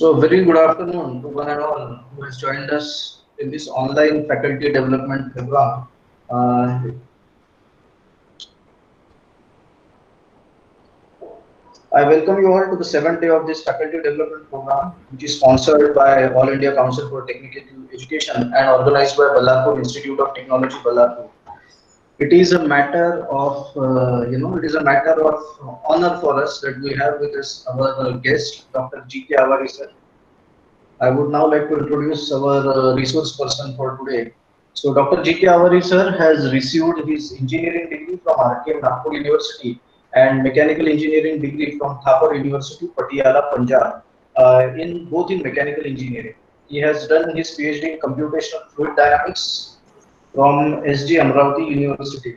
So, very good afternoon to one and all who has joined us in this online faculty development program. Uh, I welcome you all to the seventh day of this faculty development program, which is sponsored by All India Council for Technical Education and organized by Ballarpur Institute of Technology, Ballarpur. It is a matter of, it is a matter of honor for us that we have with us our guest, Dr. G.K. Awari sir. I would now like to introduce our resource person for today. So Dr. G.K. Awari sir has received his engineering degree from RKM Nagpur University and mechanical engineering degree from Thapar University, Patiala, Punjab, in mechanical engineering. He has done his PhD in computational fluid dynamics from SG Amravati University.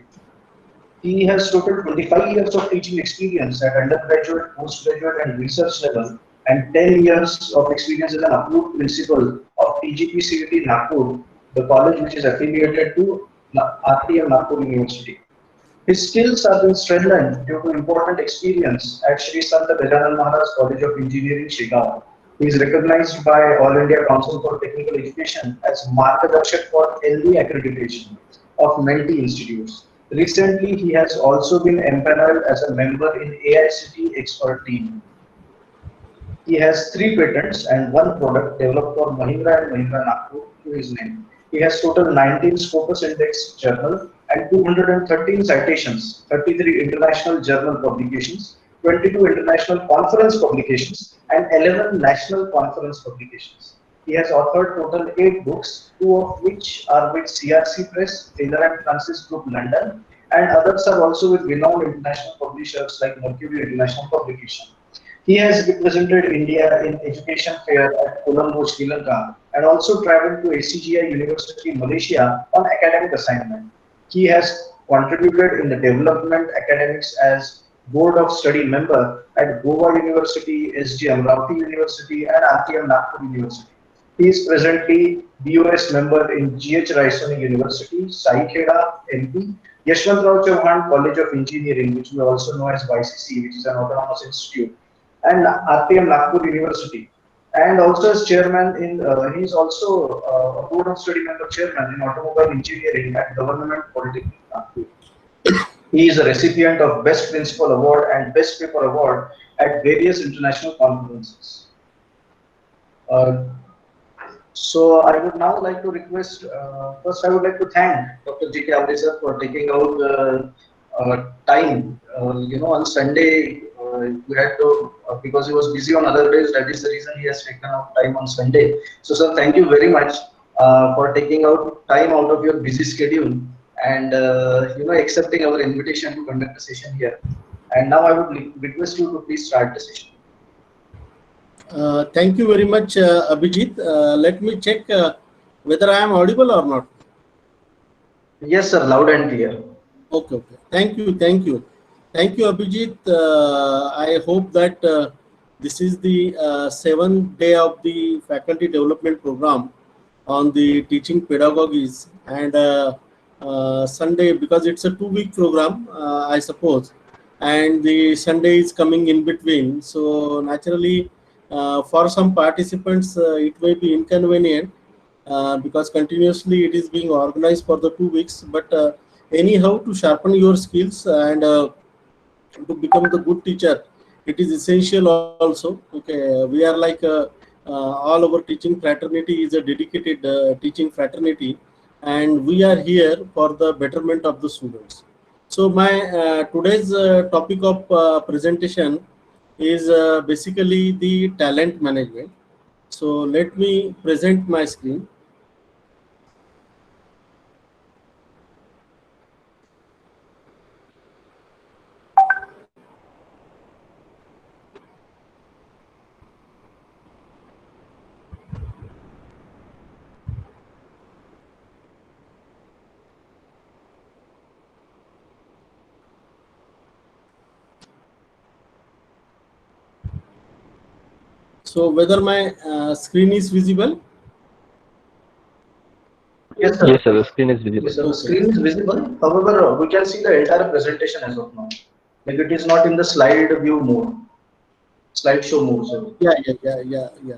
He has total 25 years of teaching experience at undergraduate, postgraduate, and research level, and 10 years of experience as an approved principal of TGP Nagpur, the college which is affiliated to RTM Nagpur University. His skills have been strengthened due to important experience at Sri Santa Gajanan Maharaj College of Engineering, Shigaon. He is recognized by All India Council for Technical Education as Margadarshak for LD accreditation of Menti institutes. Recently, he has also been empaneled as a member in AICT expert team. He has 3 patents and 1 product developed for Mahindra and Mahindra Nagpur to his name. He has total 19 Scopus Index journal and 213 citations, 33 international journal publications, 22 international conference publications, and 11 national conference publications. He has authored total 8 books, 2 of which are with CRC Press, Taylor and Francis Group, London, and others are also with renowned international publishers like Mercury International Publication. He has represented India in education fair at Colombo, Sri Lanka, and also traveled to ACGI University, Malaysia on academic assignment. He has contributed in the development academics as Board of Study member at Goa University, SG Amravati University, and RTM Nagpur University. He is presently BOS member in GH Raisoni University, Sai Kheda, MP, Yashwantrao Chauhan College of Engineering, which we also know as YCC, which is an autonomous institute, and RTM Nagpur University, and also as chairman in he is also a board of study member chairman in automobile engineering at Government Polytechnic Nagpur. He is a recipient of Best Principal Award and Best Paper Award at various international conferences. Uh, so I would now like to request, first I would like to thank Dr. G.K. Awari sir for taking out time. On Sunday, we had to, because he was busy on other days, that is the reason he has taken out time on Sunday. So sir, thank you very much for taking out time out of your busy schedule and accepting our invitation to conduct a session here. And now I would request you to please start the session. Thank you very much, Abhijit. Let me check whether I am audible or not. Yes, sir, loud and clear. Okay. Thank you, Abhijit. I hope that this is the 7th day of the faculty development program on the teaching pedagogies, and Sunday, because it's a 2-week program, I suppose, and the Sunday is coming in between. So naturally, for some participants, it may be inconvenient because continuously it is being organized for the 2 weeks. But anyhow, to sharpen your skills and to become the good teacher, it is essential also. Okay, we are like all our teaching fraternity is a dedicated teaching fraternity, and we are here for the betterment of the students. So my today's topic of presentation is basically the talent management. So let me present my screen. So whether my screen is visible? Yes, sir. Yes, sir. The screen is visible. Yes, sir. The screen is visible. However, we can see the entire presentation as of now. Like it is not in the slide view mode, slideshow mode. Sir. Yeah.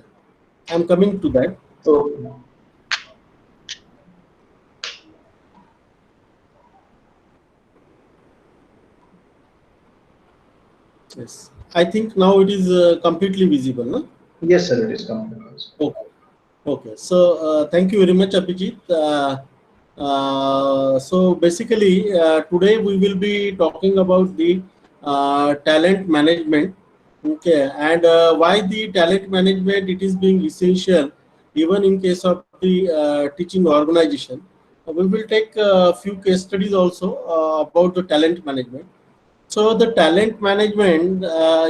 I'm coming to that. Okay. Yes, I think now it is completely visible, no? Yes, sir, it is computer. Okay. Okay. So thank you very much, Abhijit. So basically, today we will be talking about the talent management. Okay, and why the talent management it is being essential, even in case of the teaching organization. We will take a few case studies also about the talent management. So the talent management,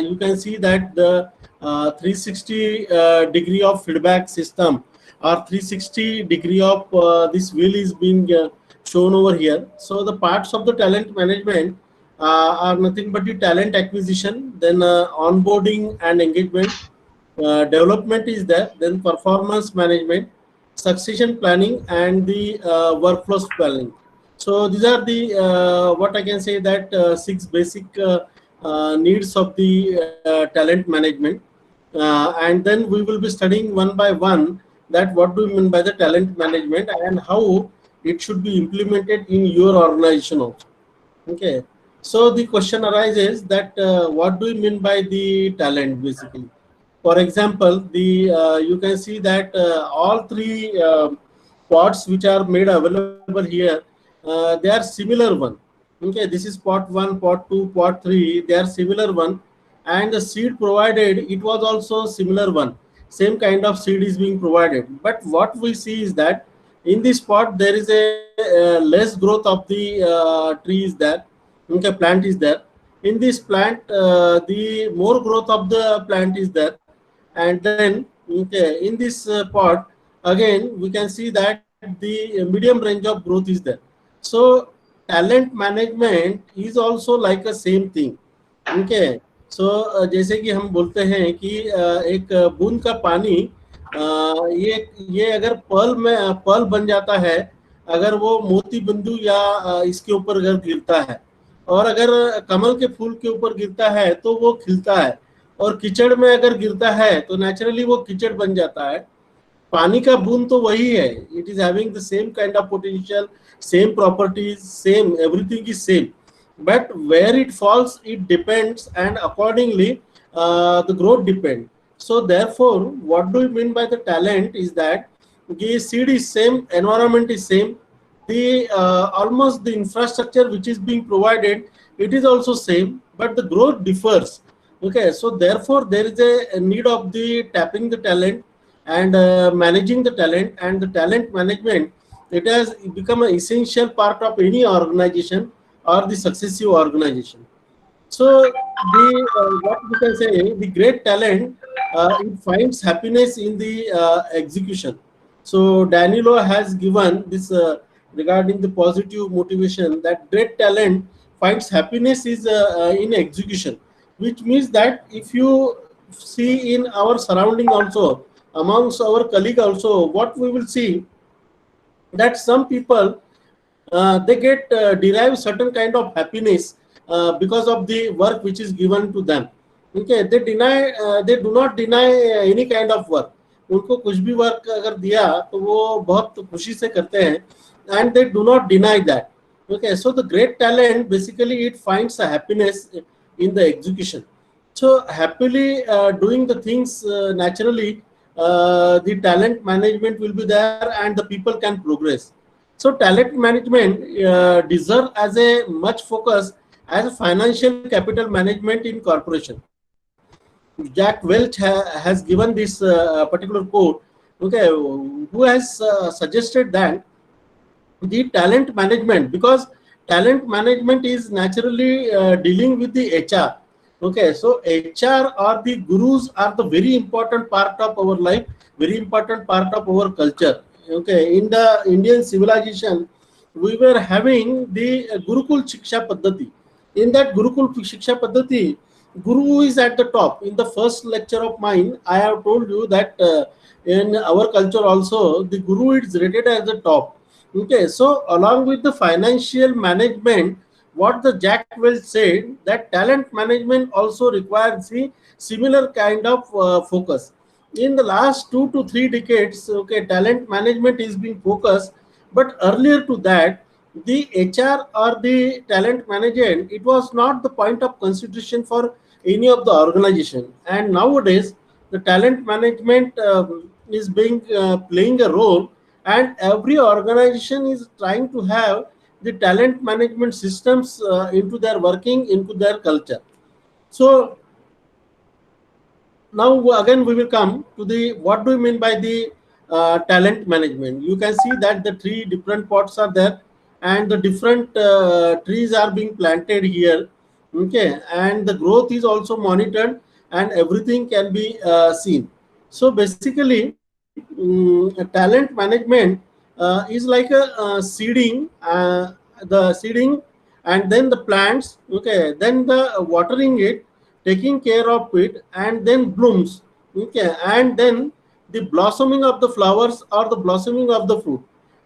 you can see that the 360 degree of feedback system or 360 degree of this wheel is being shown over here. So the parts of the talent management are nothing but the talent acquisition, then onboarding and engagement, development is there, then performance management, succession planning, and the workflows planning. So these are the what I can say that six basic needs of the talent management, and then we will be studying one by one that what do you mean by the talent management and how it should be implemented in your organization also. Okay, so the question arises that what do you mean by the talent basically? For example, the you can see that all three pots which are made available here, they are similar one. Okay, this is pot one, pot two, pot three. They are similar one, and the seed provided it was also similar one. Same kind of seed is being provided. But what we see is that in this pot there is a less growth of the tree is there. Okay, plant is there. In this plant, the more growth of the plant is there, and then okay, in this part again we can see that the medium range of growth is there. So talent management is also like a same thing. Okay, so जैसे कि हम बोलते हैं कि एक बूंद का पानी ये अगर पर्ल बन जाता है, अगर वो मोती बिंदु या इसके ऊपर अगर गिरता है, और अगर कमल के फूल के ऊपर गिरता है तो वो खिलता है, और कीचड़ में अगर गिरता है तो नेचुरली वो कीचड़ बन जाता है. पानी का बूंद तो वही है. It is having the same kind of potential, same properties, same everything is same, but where it falls it depends, and accordingly the growth depend. So therefore what do you mean by the talent is that the seed is same, environment is same, the almost the infrastructure which is being provided it is also same, but the growth differs. Okay, so therefore there is a need of the tapping the talent and managing the talent, and the talent management it has become an essential part of any organization or the successive organization. So the what we can say, the great talent it finds happiness in the execution. So Danilo has given this regarding the positive motivation that great talent finds happiness is in execution, which means that if you see in our surrounding also, amongst our colleague also, what we will see that some people they get derive certain kind of happiness because of the work which is given to them. Okay, they do not deny any kind of work. उनको कुछ भी work अगर दिया तो वो बहुत खुशी से करते हैं, and they do not deny that. Okay, so the great talent basically it finds a happiness in the execution. So happily doing the things naturally, the talent management will be there and the people can progress. So talent management deserve as a much focus as financial capital management in corporation. Jack Welch has given this particular quote. Okay, who has suggested that the talent management, because talent management is naturally dealing with the HR. Okay, so HR or the gurus are the very important part of our life, very important part of our culture. Okay, in the Indian civilization we were having the Gurukul Shiksha Paddhati. In that Gurukul Shiksha Paddhati, Guru is at the top. In the first lecture of mine I have told you that in our culture also the Guru is rated as the top. Okay, so along with the financial management, what the Jack Welch said that talent management also requires the similar kind of focus. in the last 2 to 3 decades, okay, talent management is being focused. But earlier to that, the HR or the talent management, it was not the point of consideration for any of the organization. And nowadays, the talent management is being playing a role, and every organization is trying to have the talent management systems into their working, into their culture. So now again we will come to the what do you mean by the talent management. You can see that the three different pots are there, and the different trees are being planted here, okay, and the growth is also monitored, and everything can be seen. So basically, talent management is like a seeding, the seeding, and then the plants, okay, then the watering it, taking care of it, and then blooms, okay, and then the blossoming of the flowers or the blossoming of the fruit,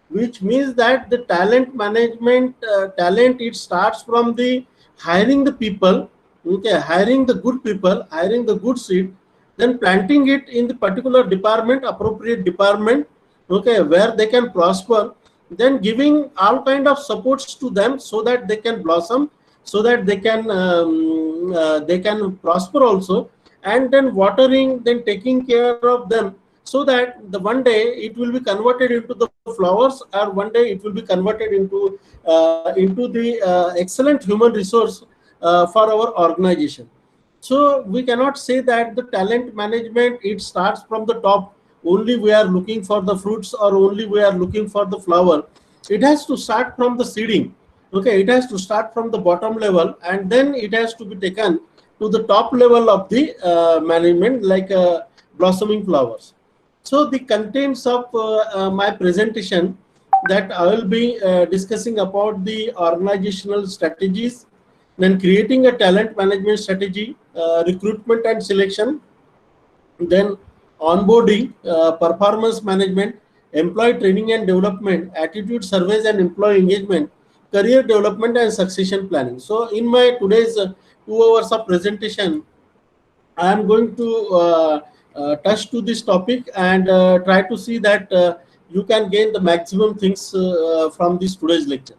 which means that the talent management talent, it starts from the hiring the people, okay, hiring the good people, hiring the good seed, then planting it in the particular department, appropriate department, okay, where they can prosper, then giving all kind of supports to them so that they can blossom, so that they can prosper also, and then watering, then taking care of them, so that the one day it will be converted into the flowers, or one day it will be converted into the excellent human resource for our organization. So we cannot say that the talent management, it starts from the top, only we are looking for the fruits, or only we are looking for the flower. It has to start from the seeding, okay, it has to start from the bottom level, and then it has to be taken to the top level of the management, like blossoming flowers. So the contents of my presentation, that I will be discussing about the organizational strategies, then creating a talent management strategy, recruitment and selection, then onboarding, performance management, employee training and development, attitude surveys and employee engagement, career development and succession planning. So in my today's 2 hours of presentation, I am going to touch to this topic, and try to see that you can gain the maximum things from this today's lecture.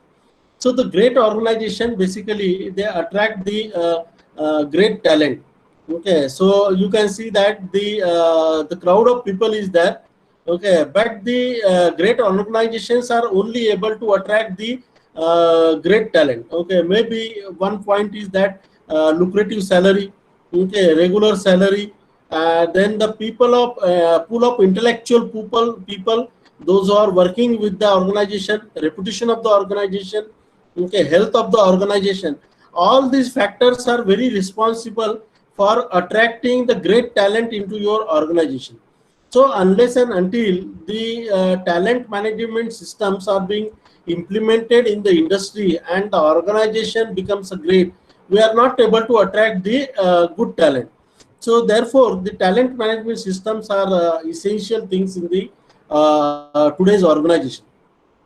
So the great organization, basically they attract the great talent. Okay, so you can see that the crowd of people is there. Okay, but the great organizations are only able to attract the great talent. Okay, maybe one point is that lucrative salary, okay, regular salary, then the people of pool of intellectual people, those who are working with the organization, reputation of the organization, okay, health of the organization. All these factors are very responsible for attracting the great talent into your organization. So unless and until the talent management systems are being implemented in the industry and the organization becomes a great, we are not able to attract the good talent. So therefore, the talent management systems are essential things in the today's organization.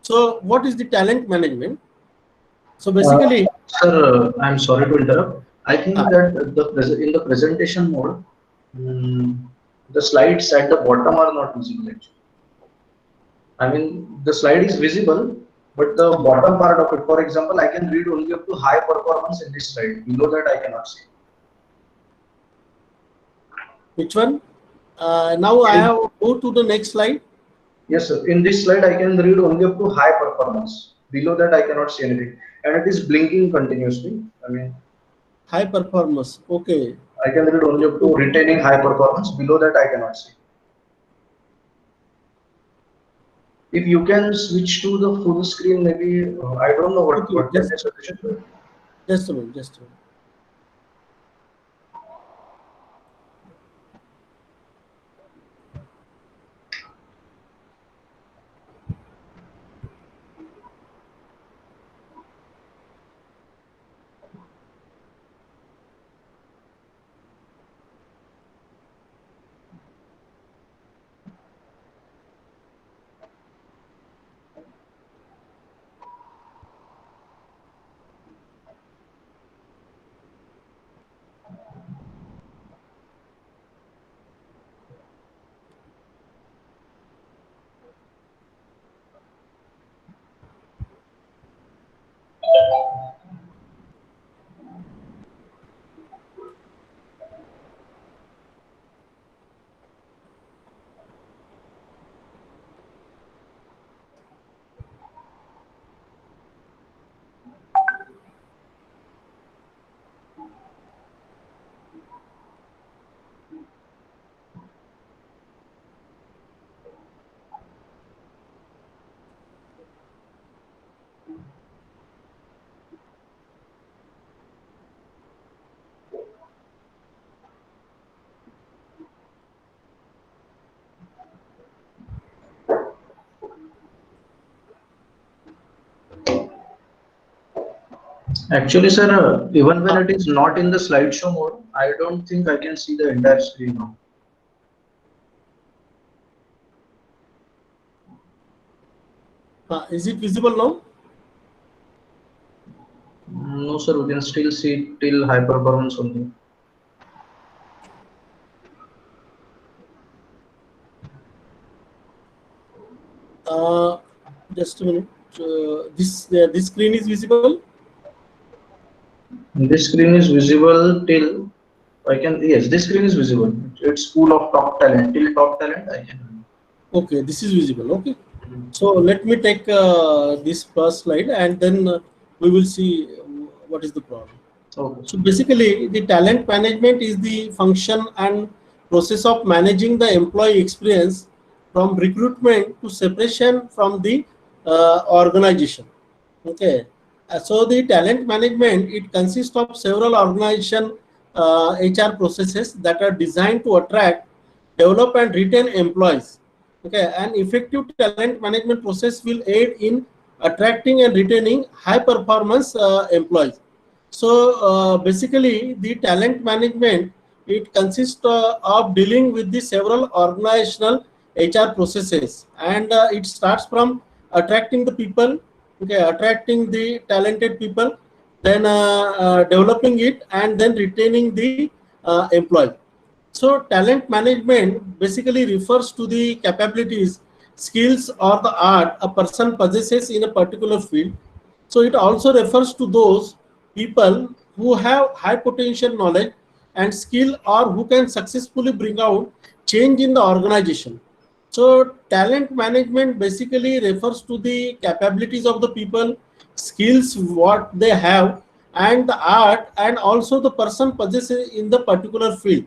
So what is the talent management? So Uh, basically, Sir, I'm sorry to interrupt. I think uh, that in the presentation mode, mm, the slides at the bottom are not visible actually. I mean, the slide is visible, but the bottom part of it, for example, I can read only up to high performance in this slide. Below that, I cannot see. which one? Now I In, have go to the next slide. yes, sir. In this slide, I can read only up to high performance. Below that, I cannot see anything. And it is blinking continuously. I mean, High performance. Okay. I can read only up to retaining high performance. Below that, I cannot see. If you can switch to the full screen, maybe I don't know Okay. what can be solution to it. Just a minute. Just a minute. Actually, sir, even when it is not in the slideshow mode, I don't think I can see the entire screen now. Is it visible now? No, sir, we can still see till high performance only. Uh, just a minute. This screen is visible. This screen is visible till I can, yes, this screen is visible. It's full of top talent. Till top talent, I can. Okay, this is visible. Okay. So let me take this first slide and then we will see what is the problem. Okay, So sir. basically, the talent management is the function and process of managing the employee experience from recruitment to separation from the organization. Okay. So the talent management, it consists of several organization HR processes that are designed to attract, develop and retain employees. Okay, an effective talent management process will aid in attracting and retaining high performance employees. So basically, the talent management, it consists of dealing with the several organizational HR processes, and it starts from attracting the people, okay, attracting the talented people, then developing it, and then retaining the employee. So talent management basically refers to the capabilities, skills or the art a person possesses in a particular field. So it also refers to those people who have high potential knowledge and skill or who can successfully bring out change in the organization. So talent management basically refers to the capabilities of the people, skills what they have, and the art and also the person possesses in the particular field.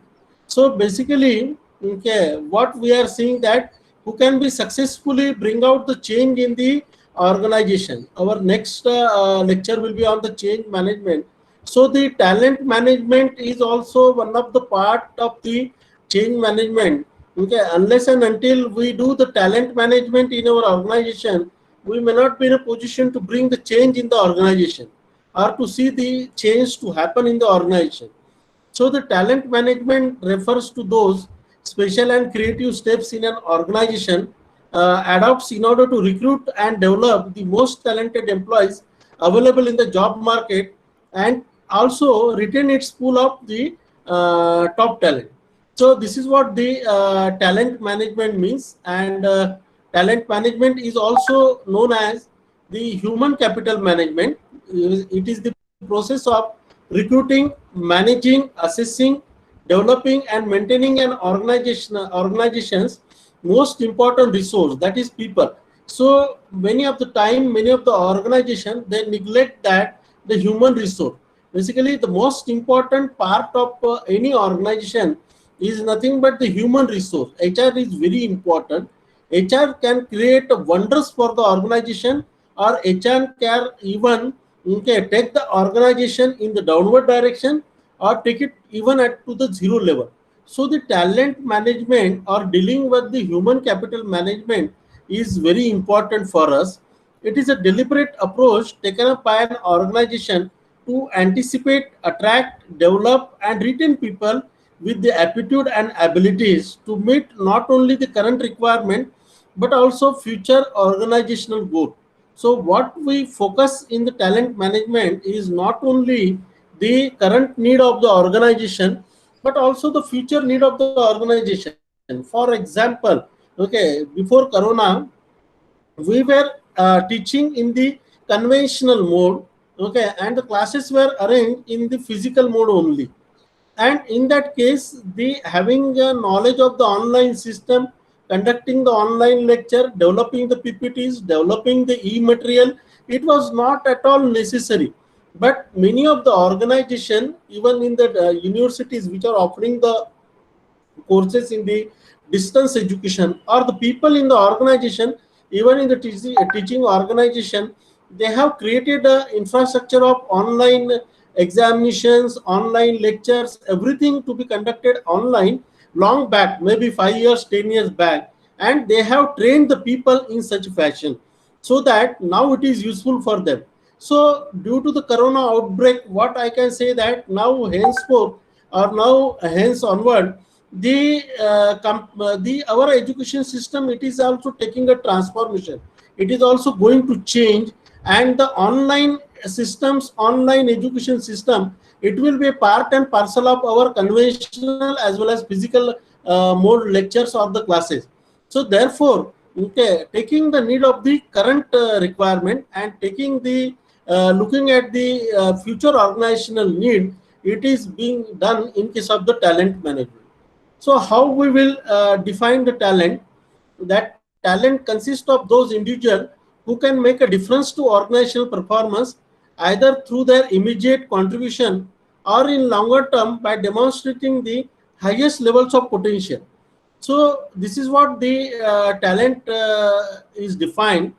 So basically, okay, what we are seeing that who can be successfully bring out the change in the organization. Our next lecture will be on the change management. So the talent management is also one of the part of the change management. Okay, unless and until we do the talent management in our organization, we may not be in a position to bring the change in the organization or to see the change to happen in the organization. So the talent management refers to those special and creative steps in an organization adopts in order to recruit and develop the most talented employees available in the job market and also retain its pool of the top talent. So this is what the talent management means, and talent management is also known as the human capital management. It is the process of recruiting, managing, assessing, developing and maintaining an organization's most important resource, that is people. So many of the time, many of the organization, they neglect that the human resource. Basically, the most important part of any organization is nothing but the human resource. HR is very important. HR can create wonders for the organization, or HR can even, okay, take the organization in the downward direction or take it even at to the zero level. So the talent management or dealing with the human capital management is very important for us. It is a deliberate approach taken up by an organization to anticipate, attract, develop, and retain people with the aptitude and abilities to meet not only the current requirement but also future organizational goal. So what we focus in the talent management is not only the current need of the organization but also the future need of the organization. For example, okay, before corona we were teaching in the conventional mode, okay, and the classes were arranged in the physical mode only. And in that case, the having a knowledge of the online system, conducting the online lecture, developing the ppts, developing the e-material, it was not at all necessary. But many of the organization, even in the universities which are offering the courses in the distance education, or the people in the organization, even in the teaching organization, they have created a infrastructure of online examinations, online lectures, everything to be conducted online long back, maybe 5 years, 10 years back, and they have trained the people in such fashion so that now it is useful for them. So due to the corona outbreak, what I can say that now henceforth or now hence onward, the our education system, it is also taking a transformation. It is also going to change, and the online systems, online education system, it will be a part and parcel of our conventional as well as physical mode lectures or the classes. So therefore, okay, taking the need of the current requirement and taking the looking at the future organizational need, it is being done in case of the talent management. So how we will define the talent? That talent consists of those individuals who can make a difference to organizational performance either through their immediate contribution or in longer term by demonstrating the highest levels of potential. So this is what the talent is defined.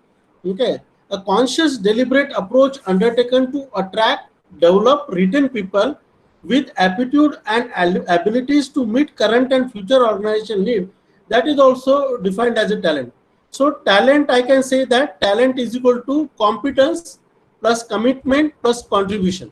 Okay, a conscious, deliberate approach undertaken to attract, develop, retain people with aptitude and abilities to meet current and future organization need. That is also defined as a talent. So talent, I can say that talent is equal to competence plus commitment plus contribution.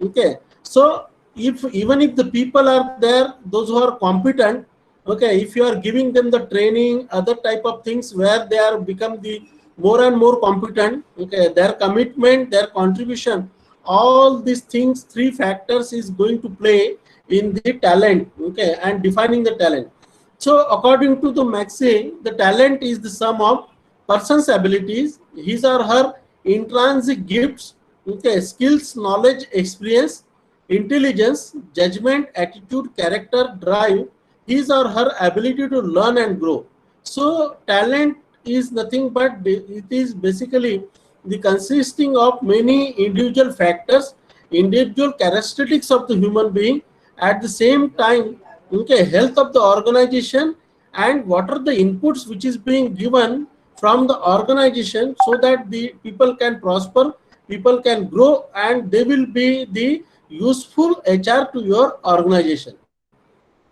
Okay, so if even if the people are there, those who are competent, okay, if you are giving them the training, other type of things where they are become the more and more competent, okay, their commitment, their contribution, all these things, three factors is going to play in the talent, okay, and defining the talent. So according to the Maxey, the talent is the sum of person's abilities, his or her intrinsic gifts, okay, skills, knowledge, experience, intelligence, judgment, attitude, character, drive, his or her ability to learn and grow. So talent is nothing but it is basically the consisting of many individual factors, individual characteristics of the human being, at the same time, okay, health of the organization, and what are the inputs which is being given from the organization so that the people can prosper, people can grow, and they will be the useful HR to your organization.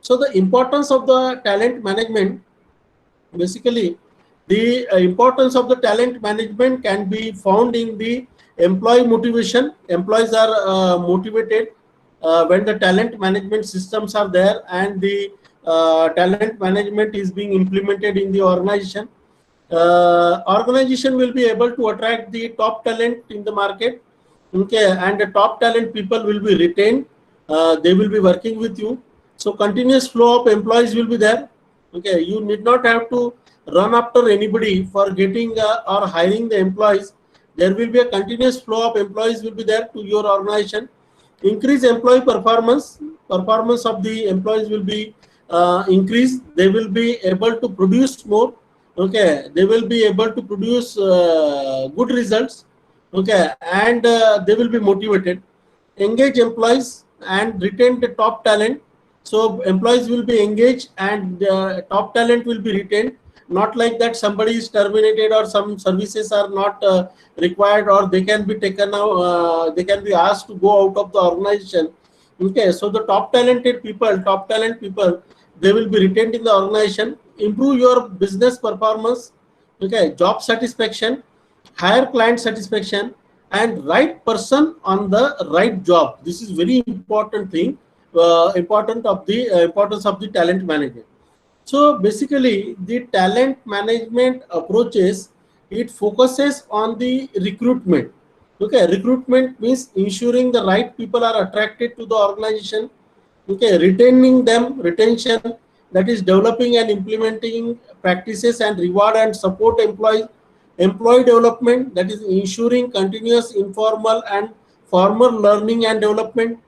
So the importance of the talent management, basically the importance of the talent management can be found in the employee motivation. Employees are motivated when the talent management systems are there and the talent management is being implemented in the organization. Organization will be able to attract the top talent in the market, okay, and the top talent people will be retained. They will be working with you. So continuous flow of employees will be there. Okay, you need not have to run after anybody for getting or hiring the employees. There will be a continuous flow of employees will be there to your organization. Increase employee performance. Performance of the employees will be increased. They will be able to produce more. Okay, they will be able to produce good results. Okay, and they will be motivated. Engage employees and retain the top talent. So employees will be engaged and top talent will be retained. Not like that somebody is terminated or some services are not required, or they can be taken out, they can be asked to go out of the organization. Okay, so the top talented people, top talent people, they will be retained in the organization. Improve your business performance, okay, job satisfaction, higher client satisfaction, and right person on the right job. This is very important thing, importance of the talent management. So basically the talent management approaches, it focuses on the recruitment. Okay, recruitment means ensuring the right people are attracted to the organization. Okay, retaining them, retention, that is developing and implementing practices and reward and support employees. Employee development, that is ensuring continuous informal and formal learning and development.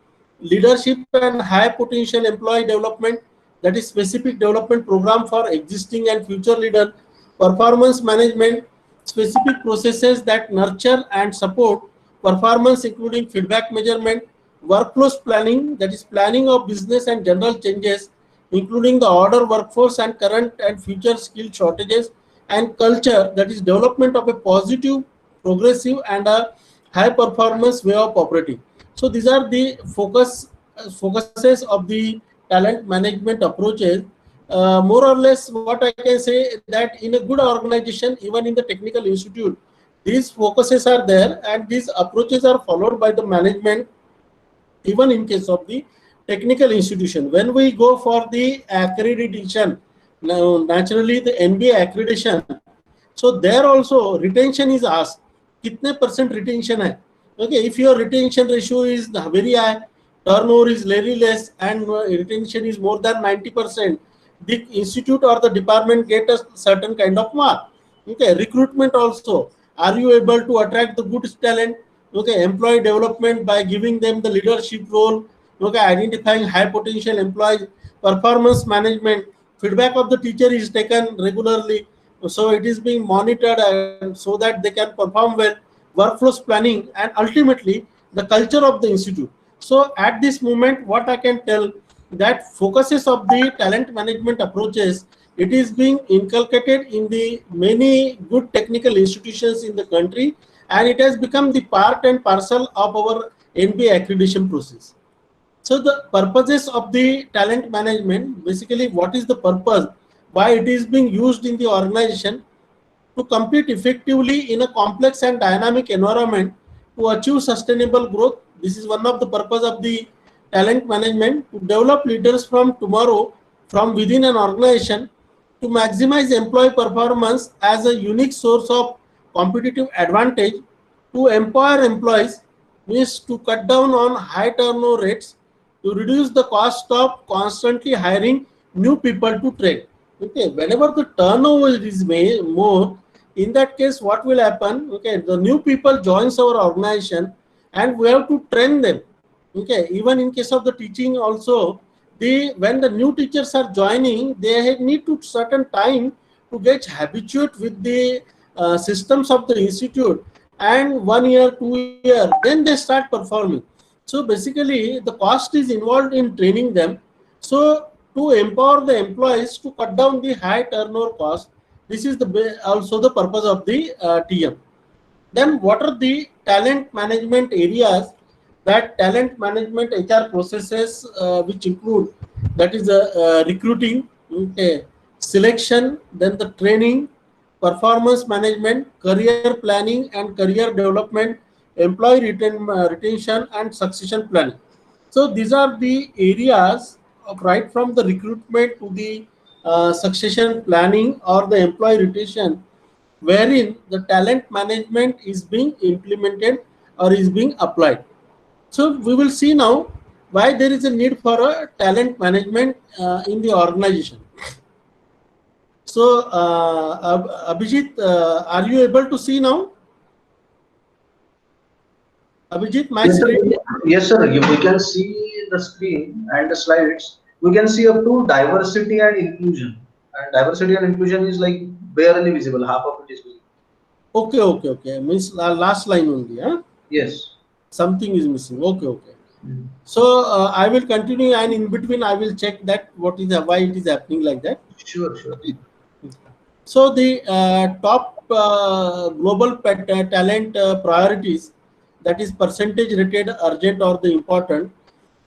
Leadership and high potential employee development, that is specific development program for existing and future leader. Performance management, specific processes that nurture and support performance, including feedback measurement. Workforce planning, that is planning of business and general changes, including the order workforce and current and future skill shortages. And culture, that is development of a positive, progressive, and a high performance way of operating. So these are the focuses of the talent management approaches. More or less what I can say, that in a good organization, even in the technical institute, These focuses are there, and these approaches are followed by the management, even in case of the technical institution. When we go for the accreditation, now naturally the NBA accreditation, so there also retention is asked. Kitne percent retention hai? Okay, if your retention ratio is very high, turnover is very less, and retention is more than 90%, the institute or the department get a certain kind of mark. Okay, recruitment also. Are you able to attract the good talent? Okay, employee development by giving them the leadership role. Okay, identifying high potential employees. Performance management. Feedback of the teacher is taken regularly, so it is being monitored and so that they can perform well. Workflows planning, and ultimately the culture of the institute. So at this moment, what I can tell, that focuses of the talent management approaches, it is being inculcated in the many good technical institutions in the country, and it has become the part and parcel of our NBA accreditation process. So the purposes of the talent management, basically what is the purpose, why it is being used in the organization? To compete effectively in a complex and dynamic environment to achieve sustainable growth. This is one of the purpose of the talent management, to develop leaders from tomorrow from within an organization, to maximize employee performance as a unique source of competitive advantage, to empower employees means to cut down on high turnover rates, to reduce the cost of constantly hiring new people to train. Okay, whenever the turnover is more, in that case, what will happen? Okay, the new people joins our organization, and we have to train them. Okay, even in case of the teaching also, the when the new teachers are joining, they need to certain time to get habituate with the systems of the institute, and 1 year, 2 year, then they start performing. So basically, the cost is involved in training them. So to empower the employees to cut down the high turnover cost, this is also the purpose of the TM. Then what are the talent management areas? That talent management HR processes which include, that is recruiting, okay, selection, then the training, performance management, career planning and career development, employee retention and succession planning. So these are the areas of right from the recruitment to the succession planning or the employee retention, wherein the talent management is being implemented or is being applied. So we will see now why there is a need for a talent management in the organization. So Abhijit, are you able to see now? Abhijit, my Yes, sir. screen. Yes, sir. We can see the screen and the slides. We can see up to diversity and inclusion. And diversity and inclusion is like barely visible. Half of it is visible. Okay, okay, okay. Means last line only. Huh? Yes. Something is missing. Okay, okay. Mhm. So I will continue, and in between I will check that what is why it is happening like that. Sure, sure. So the top global talent priorities, that is percentage rated urgent or the important.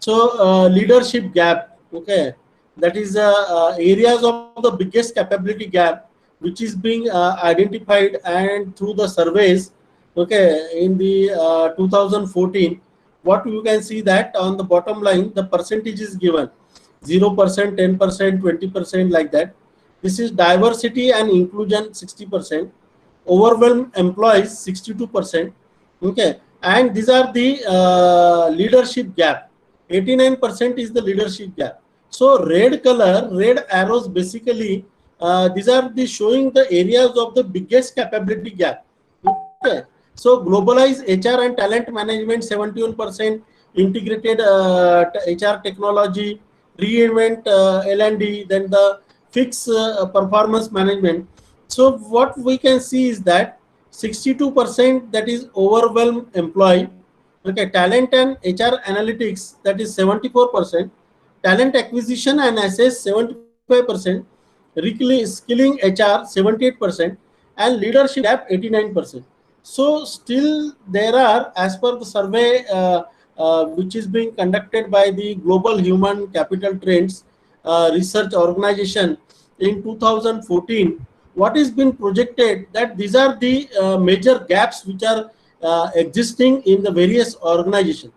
So leadership gap, okay, that is areas of the biggest capability gap, which is being identified and through the surveys, okay, in the 2014. What you can see that on the bottom line, the percentage is given 0%, 10%, 20%, like that. This is diversity and inclusion 60%, overwhelmed employees 62%. Okay, and these are the leadership gap. 89% is the leadership gap. So red color, red arrows, basically these are the showing the areas of the biggest capability gap. Okay, so globalized HR and talent management 71%, integrated HR technology, reinvent L&D, then the fixed performance management. So what we can see is that 62%, that is overwhelmed employee. Okay, talent and HR analytics, that is 74%, talent acquisition and assess 75%, skilling HR 78%, and leadership gap 89%. So still there are, as per the survey which is being conducted by the Global Human Capital Trends Research Organization in 2014, what is been projected, that these are the major gaps which are existing in the various organizations.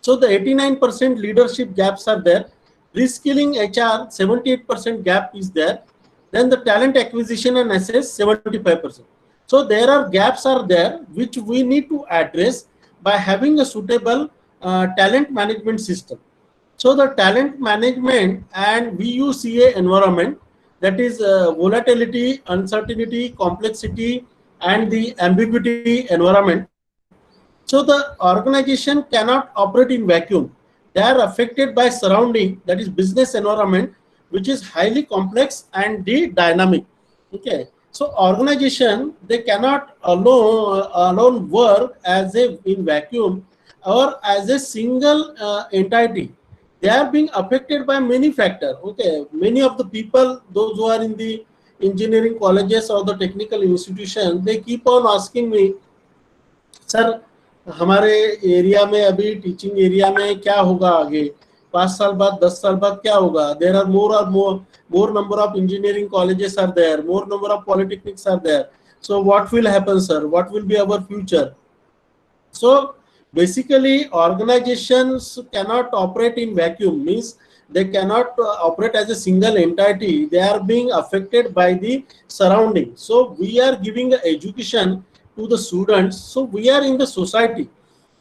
So the 89% leadership gaps are there. Reskilling HR, 78% gap is there. Then the talent acquisition and assess, 75%. So there are gaps are there which we need to address by having a suitable talent management system. So the talent management and VUCA environment, that is volatility, uncertainty, complexity, and the ambiguity environment. So the organization cannot operate in vacuum. They are affected by surrounding, that is business environment, which is highly complex and the dynamic. Okay. So organization, they cannot alone work as a in vacuum or as a single entity. They are being affected by many factors. Okay, many of the people, those who are in the engineering colleges or the technical institution, they keep on asking me, sir हमारे area में अभी teaching area में क्या होगा आगे 5 साल बाद 10 साल बाद क्या होगा there are more number of engineering colleges are there, more number of polytechnics are there, so what will happen, sir? What will be our future? So basically organizations cannot operate in vacuum, means they cannot operate as a single entity. They are being affected by the surrounding. So we are giving education to the students. So we are in the society,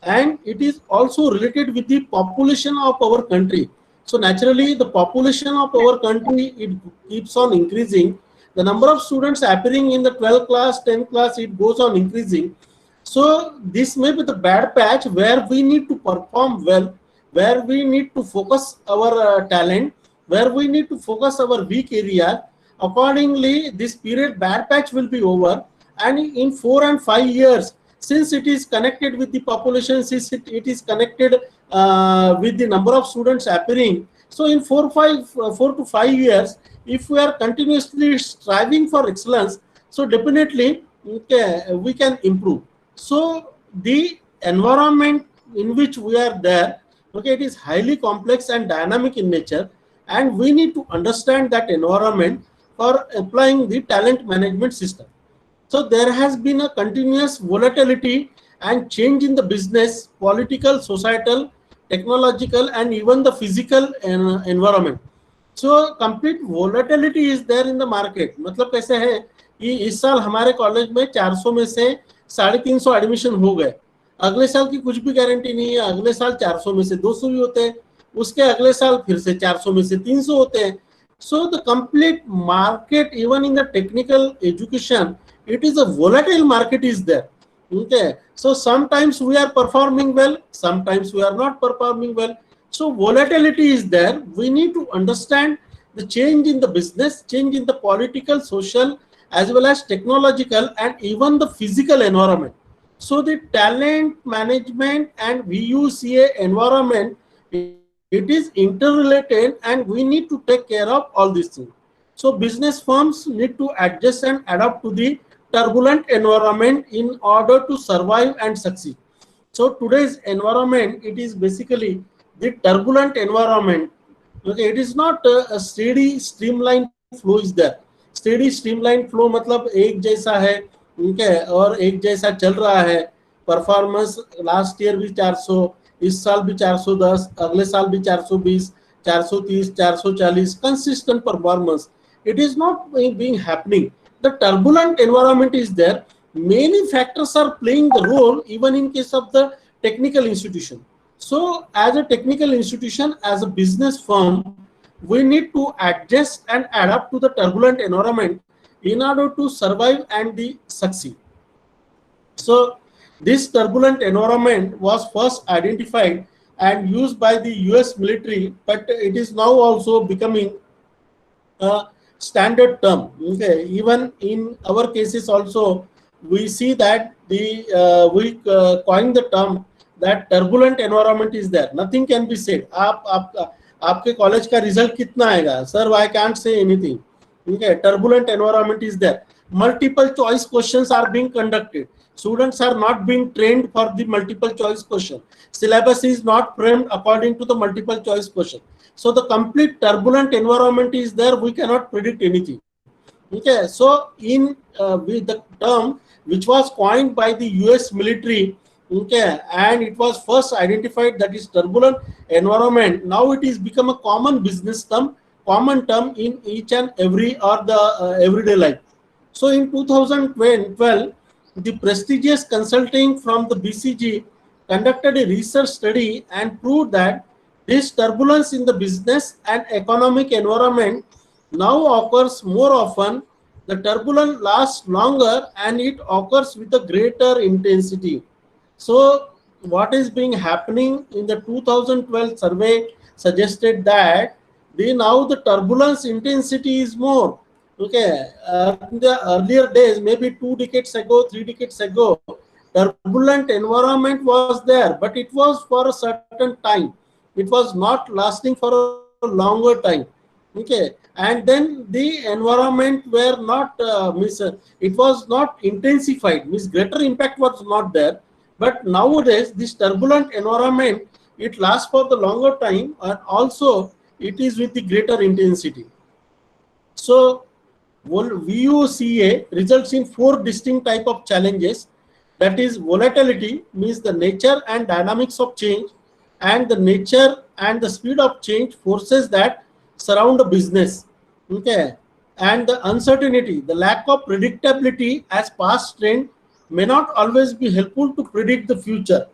and it is also related with the population of our country. So naturally the population of our country, it keeps on increasing. The number of students appearing in the 12th class, 10th class, it goes on increasing. So this may be the bad patch where we need to perform well, where we need to focus our talent, where we need to focus our weak area. Accordingly, this period bad patch will be over, and in 4 and 5 years, since it is connected with the population, since it is connected with the number of students appearing, so in 4 to 5 years, if we are continuously striving for excellence, so definitely we can improve. So the environment in which we are there, okay, it is highly complex and dynamic in nature, and we need to understand that environment for applying the talent management system. So there has been a continuous volatility and change in the business, political, societal, technological, and even the physical environment. So complete volatility is there in the market. मतलब कैसे है कि इस साल हमारे college में 400 में से 350 एडमिशन हो गए, अगले साल की कुछ भी गारंटी नहीं है, अगले साल 400 में से 200 भी होते हैं, उसके अगले साल फिर से 400 में से 300 होते हैं. So the complete market, even in the technical education, it is a volatile market is there. Okay, so sometimes we are performing well, sometimes we are not performing well. So volatility is there. We need to understand the change in the business, change in the political, social, as well as technological, and even the physical environment. So the talent management and VUCA environment, it is interrelated, and we need to take care of all these things. So business firms need to adjust and adapt to the turbulent environment in order to survive and succeed. So today's environment, it is basically the turbulent environment. Okay, it is not a steady streamlined flow is there. Steady streamlined flow मतलब एक जैसा है, okay, और एक जैसा चल रहा है. परफॉर्मेंस लास्ट ईयर भी 400, इस साल भी 410, अगले साल भी 420, 430, 440, consistent performance. It is not being happening. The turbulent environment is there. Many factors are playing the role, even in case of the technical institution. So as a technical institution, as a business firm, we need to adjust and adapt to the turbulent environment in order to survive and succeed. So this turbulent environment was first identified and used by the US military, but it is now also becoming a standard term. Okay, even in our cases also, we see that we coined the term that turbulent environment is there. Nothing can be said. आपके college का result कितना आएगा, sir I can't say anything. Okay, turbulent environment is there. Multiple choice questions are being conducted. Students are not being trained for the multiple choice question. Syllabus is not framed according to the multiple choice question. So the complete turbulent environment is there. We cannot predict anything. Okay, so in with the term which was coined by the US military, okay, and it was first identified, that is turbulent environment. Now it is become a common business term, common term in each and every or the everyday life. So in 2012, the prestigious consulting from the BCG conducted a research study and proved that this turbulence in the business and economic environment now occurs more often. The turbulence lasts longer and it occurs with a greater intensity. So what is being happening in the 2012 survey suggested that the turbulence intensity is more. Okay, in the earlier days, maybe 2 decades ago, 3 decades ago, turbulent environment was there, but it was for a certain time. It was not lasting for a longer time. Okay, and then the environment were not it was not intensified. Means greater impact was not there. But nowadays, this turbulent environment, it lasts for the longer time, and also it is with the greater intensity. So VUCA results in four distinct type of challenges. That is volatility, means the nature and dynamics of change, and the nature and the speed of change forces that surround a business. Okay, and the uncertainty, the lack of predictability as past trend may not always be helpful to predict the future.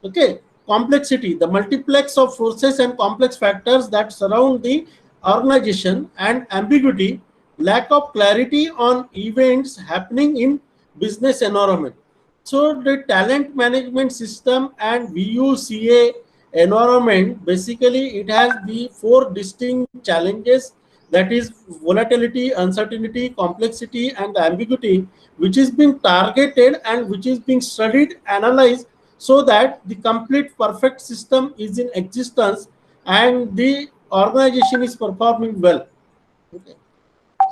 Okay, complexity, the multiplex of forces and complex factors that surround the organization, and ambiguity, lack of clarity on events happening in business environment. So the talent management system and VUCA environment, basically it has the four distinct challenges, that is volatility, uncertainty, complexity, and ambiguity, which is being targeted and which is being studied, analyzed, so that the complete perfect system is in existence and the organization is performing well. Okay.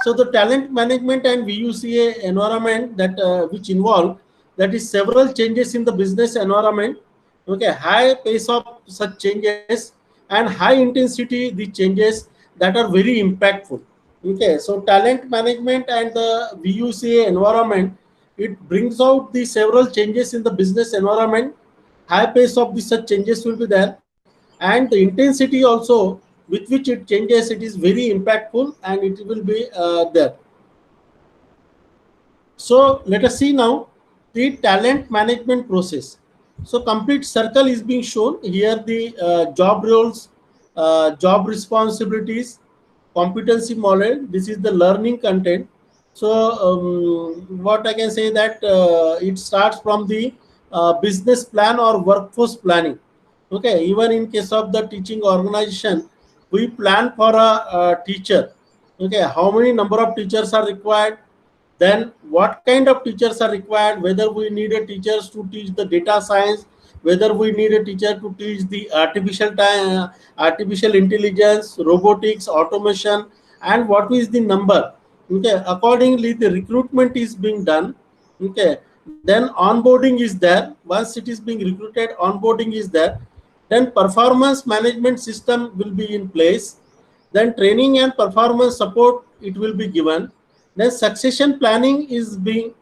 So the talent management and VUCA environment that which involve, that is several changes in the business environment. Okay, high pace of such changes and high intensity the changes that are very impactful. Okay, so talent management and the VUCA environment, it brings out the several changes in the business environment. High pace of the such changes will be there, and the intensity also with which it changes, it is very impactful and it will be there. So let us see now the talent management process. So complete circle is being shown here, the job roles, job responsibilities, competency model. This is the learning content. So what I can say, that it starts from the business plan or workforce planning. Okay, even in case of the teaching organization, we plan for a teacher. Okay, how many number of teachers are required, then what kind of teachers are required, whether we need a teachers to teach the data science, whether we need a teacher to teach the artificial intelligence, robotics, automation, and what is the number. Okay, accordingly the recruitment is being done. Okay, then onboarding is there. Once it is being recruited, onboarding is there. Then performance management system will be in place. Then training and performance support, it will be given. Then succession planning is being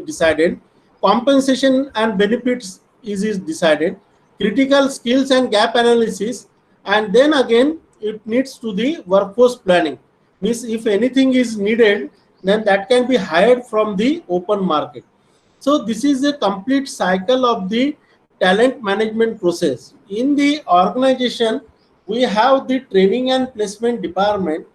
decided. Compensation and benefits is decided. Critical skills and gap analysis, and then again it needs to the workforce planning. Means if anything is needed, then that can be hired from the open market. So this is a complete cycle of the talent management process. In the organization, we have the training and placement department,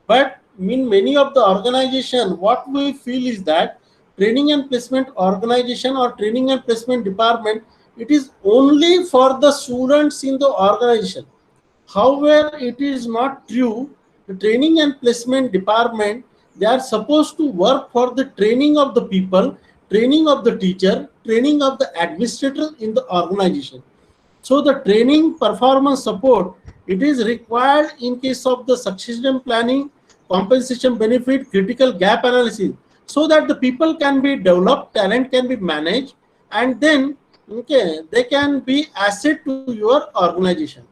but in many of the organization, what we feel is that training and placement organization or training and placement department, it is only for the students in the organization. However, it is not true. The training and placement department, they are supposed to work for the training of the people, training of the teacher, training of the administrator in the organization. So the training performance support, it is required in case of the succession planning, compensation benefit, critical gap analysis, so that the people can be developed, talent can be managed, and then okay, they can be asset to your organization.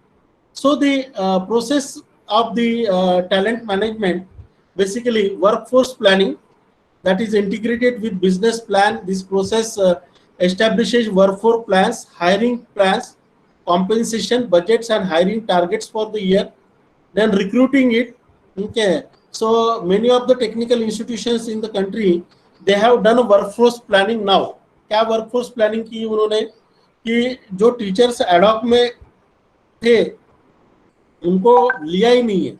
So the process of the talent management, basically workforce planning, that is integrated with business plan. This process establishes workforce plans, hiring plans, compensation budgets, and hiring targets for the year. Then recruiting it. Okay, so many of the technical institutions in the country, they have done a workforce planning now. क्या workforce planning की उन्होंने कि जो teachers ad hoc में थे उनको लिया ही नहीं है.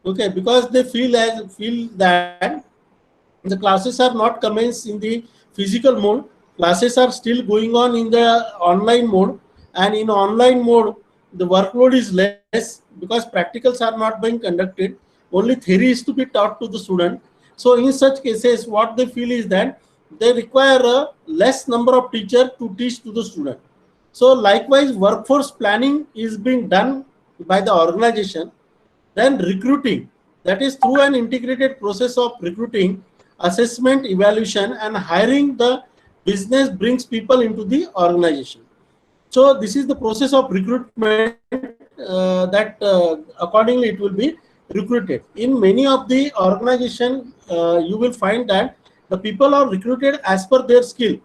Okay, because they feel that the classes are not commenced in the physical mode. Classes are still going on in the online mode, and in online mode the workload is less because practicals are not being conducted. Only theory is to be taught to the student. So in such cases, what they feel is that they require a less number of teachers to teach to the student. So likewise, workforce planning is being done by the organization. Then recruiting, that is through an integrated process of recruiting, assessment, evaluation, and hiring, the business brings people into the organization. So this is the process of recruitment that accordingly it will be recruited. In many of the organization, you will find that the people are recruited as per their skill.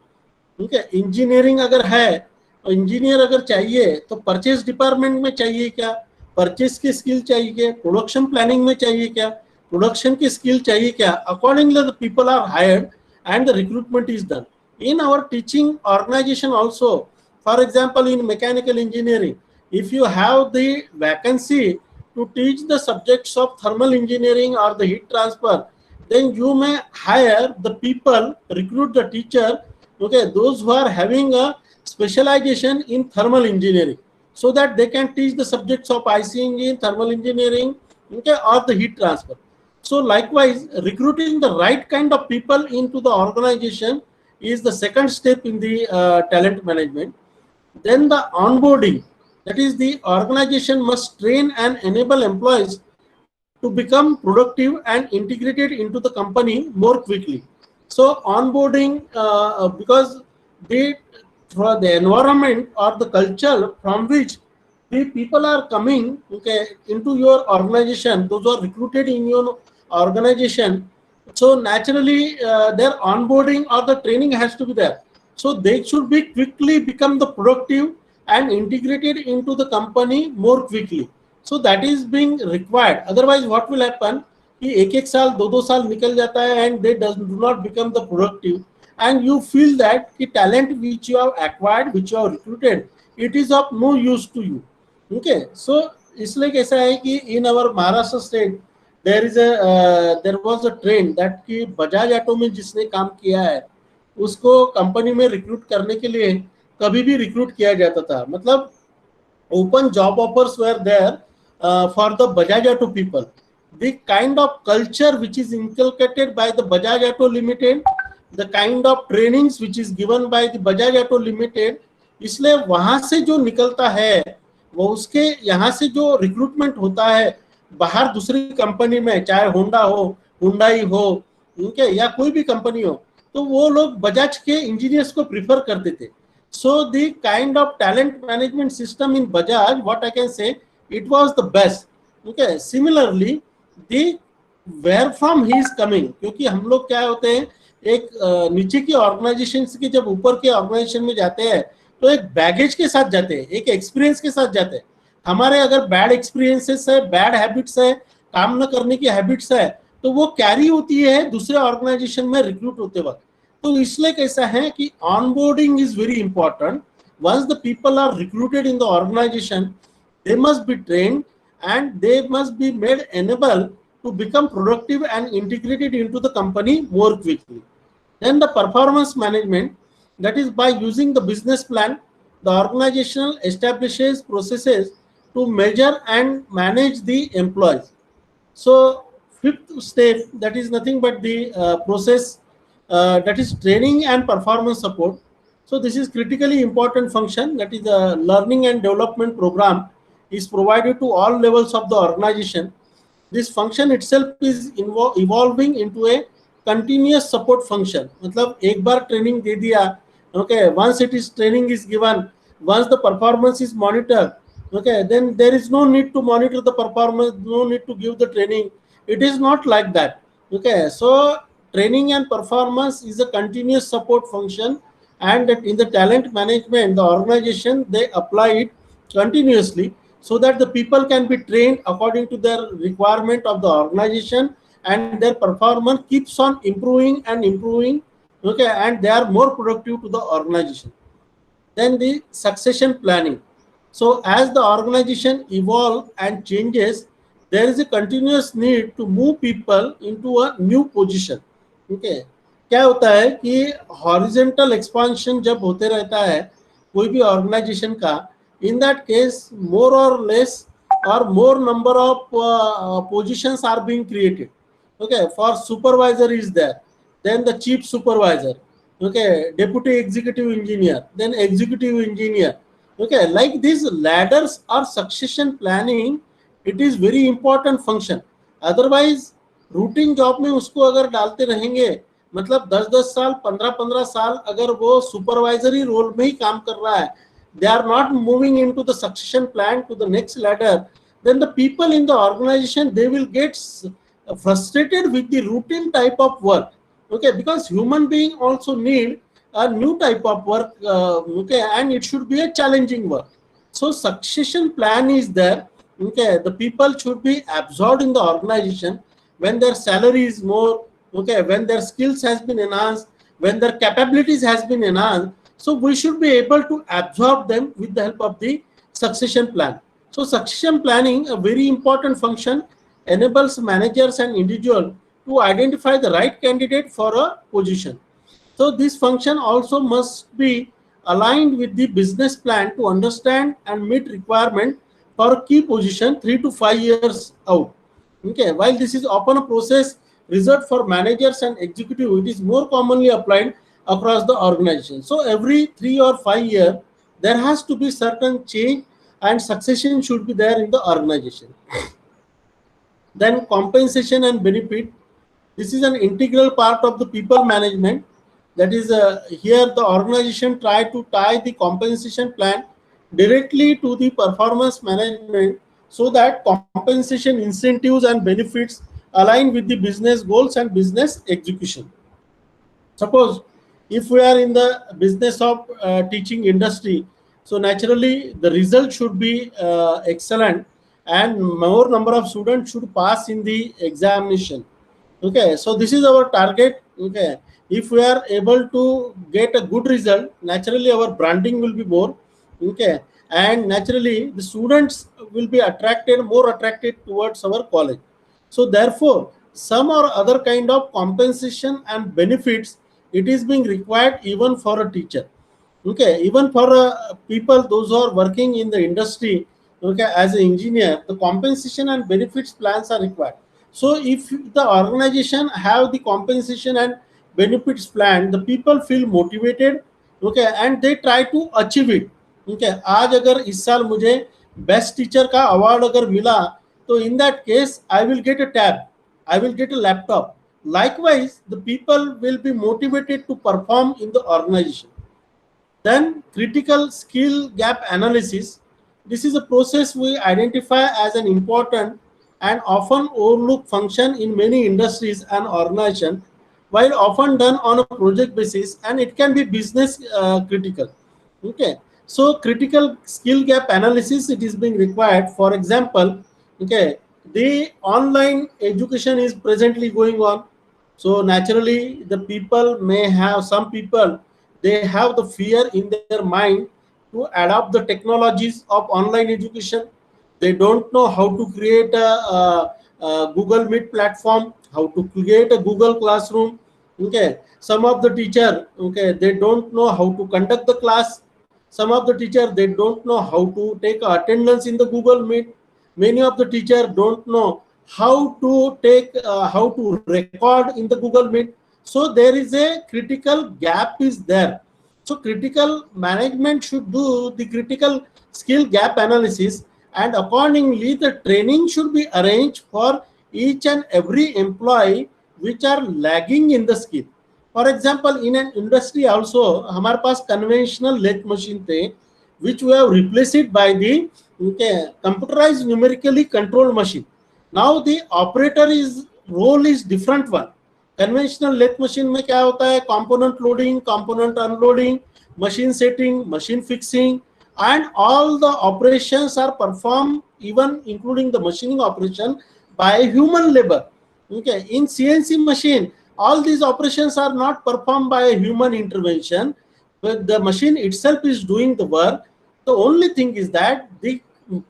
Okay, engineering अगर है तो engineer अगर चाहिए तो purchase department में चाहिए क्या, purchase की स्किल चाहिए क्या, प्रोडक्शन प्लानिंग में चाहिए क्या, प्रोडक्शन की स्किल चाहिए क्या, accordingly the people are hired and the recruitment is done. In our teaching organization also, for example in mechanical engineering, if you have the vacancy to teach the subjects of thermal engineering or the heat transfer, then you may hire the people, recruit the teacher, okay, those who are having a specialization in thermal engineering, so that they can teach the subjects of IC engine, thermal engineering, okay, or the heat transfer. So likewise, recruiting the right kind of people into the organization is the second step in the talent management. Then the onboarding, that is the organization must train and enable employees to become productive and integrated into the company more quickly. So onboarding, because for the environment or the culture from which the people are coming, okay, into your organization, those who are recruited in your organization, so naturally their onboarding or the training has to be there. So they should be quickly become the productive and integrated into the company more quickly. So that is being required. Otherwise what will happen कि एक एक साल दो दो साल निकल जाता है and they do not become the productive, and you feel that the talent which you have acquired, which you have recruited, it is of no use to you. Okay, so इसलिए कैसा है कि in our Maharashtra state there was a trend that कि Bajaj auto में जिसने काम किया है उसको कंपनी में रिक्रूट करने के लिए कभी भी रिक्रूट किया जाता था. मतलब open job offers were there for the Bajaj Auto people. The kind of culture which is inculcated by the Bajaj Auto Limited, the kind of trainings which is given by the Bajaj Auto Limited, इसलिए वहां से जो निकलता है वो उसके यहाँ से जो रिक्रूटमेंट होता है बाहर दूसरी कंपनी में, चाहे होंडा हो, हुंडई हो, उनके या कोई भी कंपनी हो, तो वो लोग बजाज के इंजीनियर्स को प्रिफर करते थे. So the kind of talent management system in Bajaj, what I can say, it was the best. Okay, similarly, the where from he is coming, क्योंकि हम लोग क्या होते हैं एक नीचे की ऑर्गेनाइजेशन के जब ऊपर के ऑर्गेनाइजेशन में जाते हैं तो एक बैगेज के साथ जाते हैं, एक एक्सपीरियंस के साथ जाते हैं. हमारे अगर बैड एक्सपीरियंसेस है, बैड हैबिट्स है, काम न करने की हैबिट्स है, तो वो कैरी होती है दूसरे ऑर्गेनाइजेशन में रिक्रूट होते वक्त. तो इसलिए कैसा है कि onboarding is very important. Once the people are recruited in the organization, they must be trained and they must be made enable to become productive and integrated into the company more quickly. Then the performance management, that is by using the business plan, the organization establishes processes to measure and manage the employees. So fifth step, that is nothing but the process, that is training and performance support. So this is critically important function, that is the learning and development program is provided to all levels of the organization. This function itself is evolving into a continuous support function. मतलब एक बार training दे दिया, okay, once it is training is given, once the performance is monitored, okay, then there is no need to monitor the performance, no need to give the training. It is not like that. Okay, so training and performance is a continuous support function, and in the talent management, the organization they apply it continuously so that the people can be trained according to their requirement of the organization, and their performance keeps on improving and improving. Okay, and they are more productive to the organization. Then the succession planning. So as the organization evolve and changes, there is a continuous need to move people into a new position. Okay, क्या होता है कि horizontal expansion जब होते रहता है कोई भी ऑर्गेनाइजेशन का, इन दैट केस मोर और less or more number of positions are being created. Okay, for supervisor is there, then the chief supervisor, okay, deputy executive engineer, then executive engineer. Okay, like these ladders or succession planning, it is very important function. Otherwise routine job में उसको अगर डालते रहेंगे, मतलब 10-10 साल 15-15 साल अगर वो सुपरवाइजरी रोल में ही काम कर रहा है, they are not moving into the succession plan to the next ladder, then the people in the organization they will get frustrated with the routine type of work. Okay, because human being also need a new type of work. Okay, and it should be a challenging work. So succession plan is there. Okay, the people should be absorbed in the organization when their salary is more. Okay, when their skills has been enhanced, when their capabilities has been enhanced, so we should be able to absorb them with the help of the succession plan. So succession planning, a very important function, enables managers and individuals to identify the right candidate for a position. So this function also must be aligned with the business plan to understand and meet requirement for a key position 3 to 5 years out. Okay, while this is often a process reserved for managers and executive, it is more commonly applied across the organization. So every 3 or 5 years, there has to be certain change and succession should be there in the organization. Then compensation and benefit. This is an integral part of the people management. That is, here the organization try to tie the compensation plan directly to the performance management so that compensation, incentives and benefits align with the business goals and business execution. Suppose if we are in the business of teaching industry, so naturally the result should be excellent and more number of students should pass in the examination. Okay, so this is our target. Okay, if we are able to get a good result, naturally our branding will be more. Okay, and naturally the students will be more attracted towards our college. So therefore some or other kind of compensation and benefits, it is being required even for a teacher. Okay, even for people those who are working in the industry, okay, as an engineer, the compensation and benefits plans are required. So if the organization have the compensation and benefits plan, the people feel motivated. Okay, and they try to achieve it. Okay, आज अगर इस साल मुझे best teacher का award अगर मिला, तो in that case I will get a tab, I will get a laptop. Likewise, the people will be motivated to perform in the organization. Then critical skill gap analysis. This is a process we identify as an important and often overlooked function in many industries and organizations, while often done on a project basis, and it can be business critical. Okay, so critical skill gap analysis, it is being required. For example, okay, the online education is presently going on. So naturally, the people may have, some people they have the fear in their mind to adopt the technologies of online education. They don't know how to create a Google Meet platform, how to create a Google Classroom. Okay, some of the teacher, okay, they don't know how to conduct the class. Some of the teacher they don't know how to take attendance in the Google Meet. Many of the teacher don't know how to take how to record in the Google Meet. So there is a critical gap is there. So critical management should do the critical skill gap analysis, and accordingly the training should be arranged for each and every employee which are lagging in the skill. For example, in an industry also हमारे पास conventional lathe machine थे, which we have replaced it by the okay, computerized numerically controlled machine. Now the operator is role is different one. Conventional lathe machine में क्या होता है? Component loading, component unloading, machine setting, machine fixing, and all the operations are performed, even including the machining operation, by human labor. Okay, in CNC machine, all these operations are not performed by a human intervention, but the machine itself is doing the work. The only thing is that the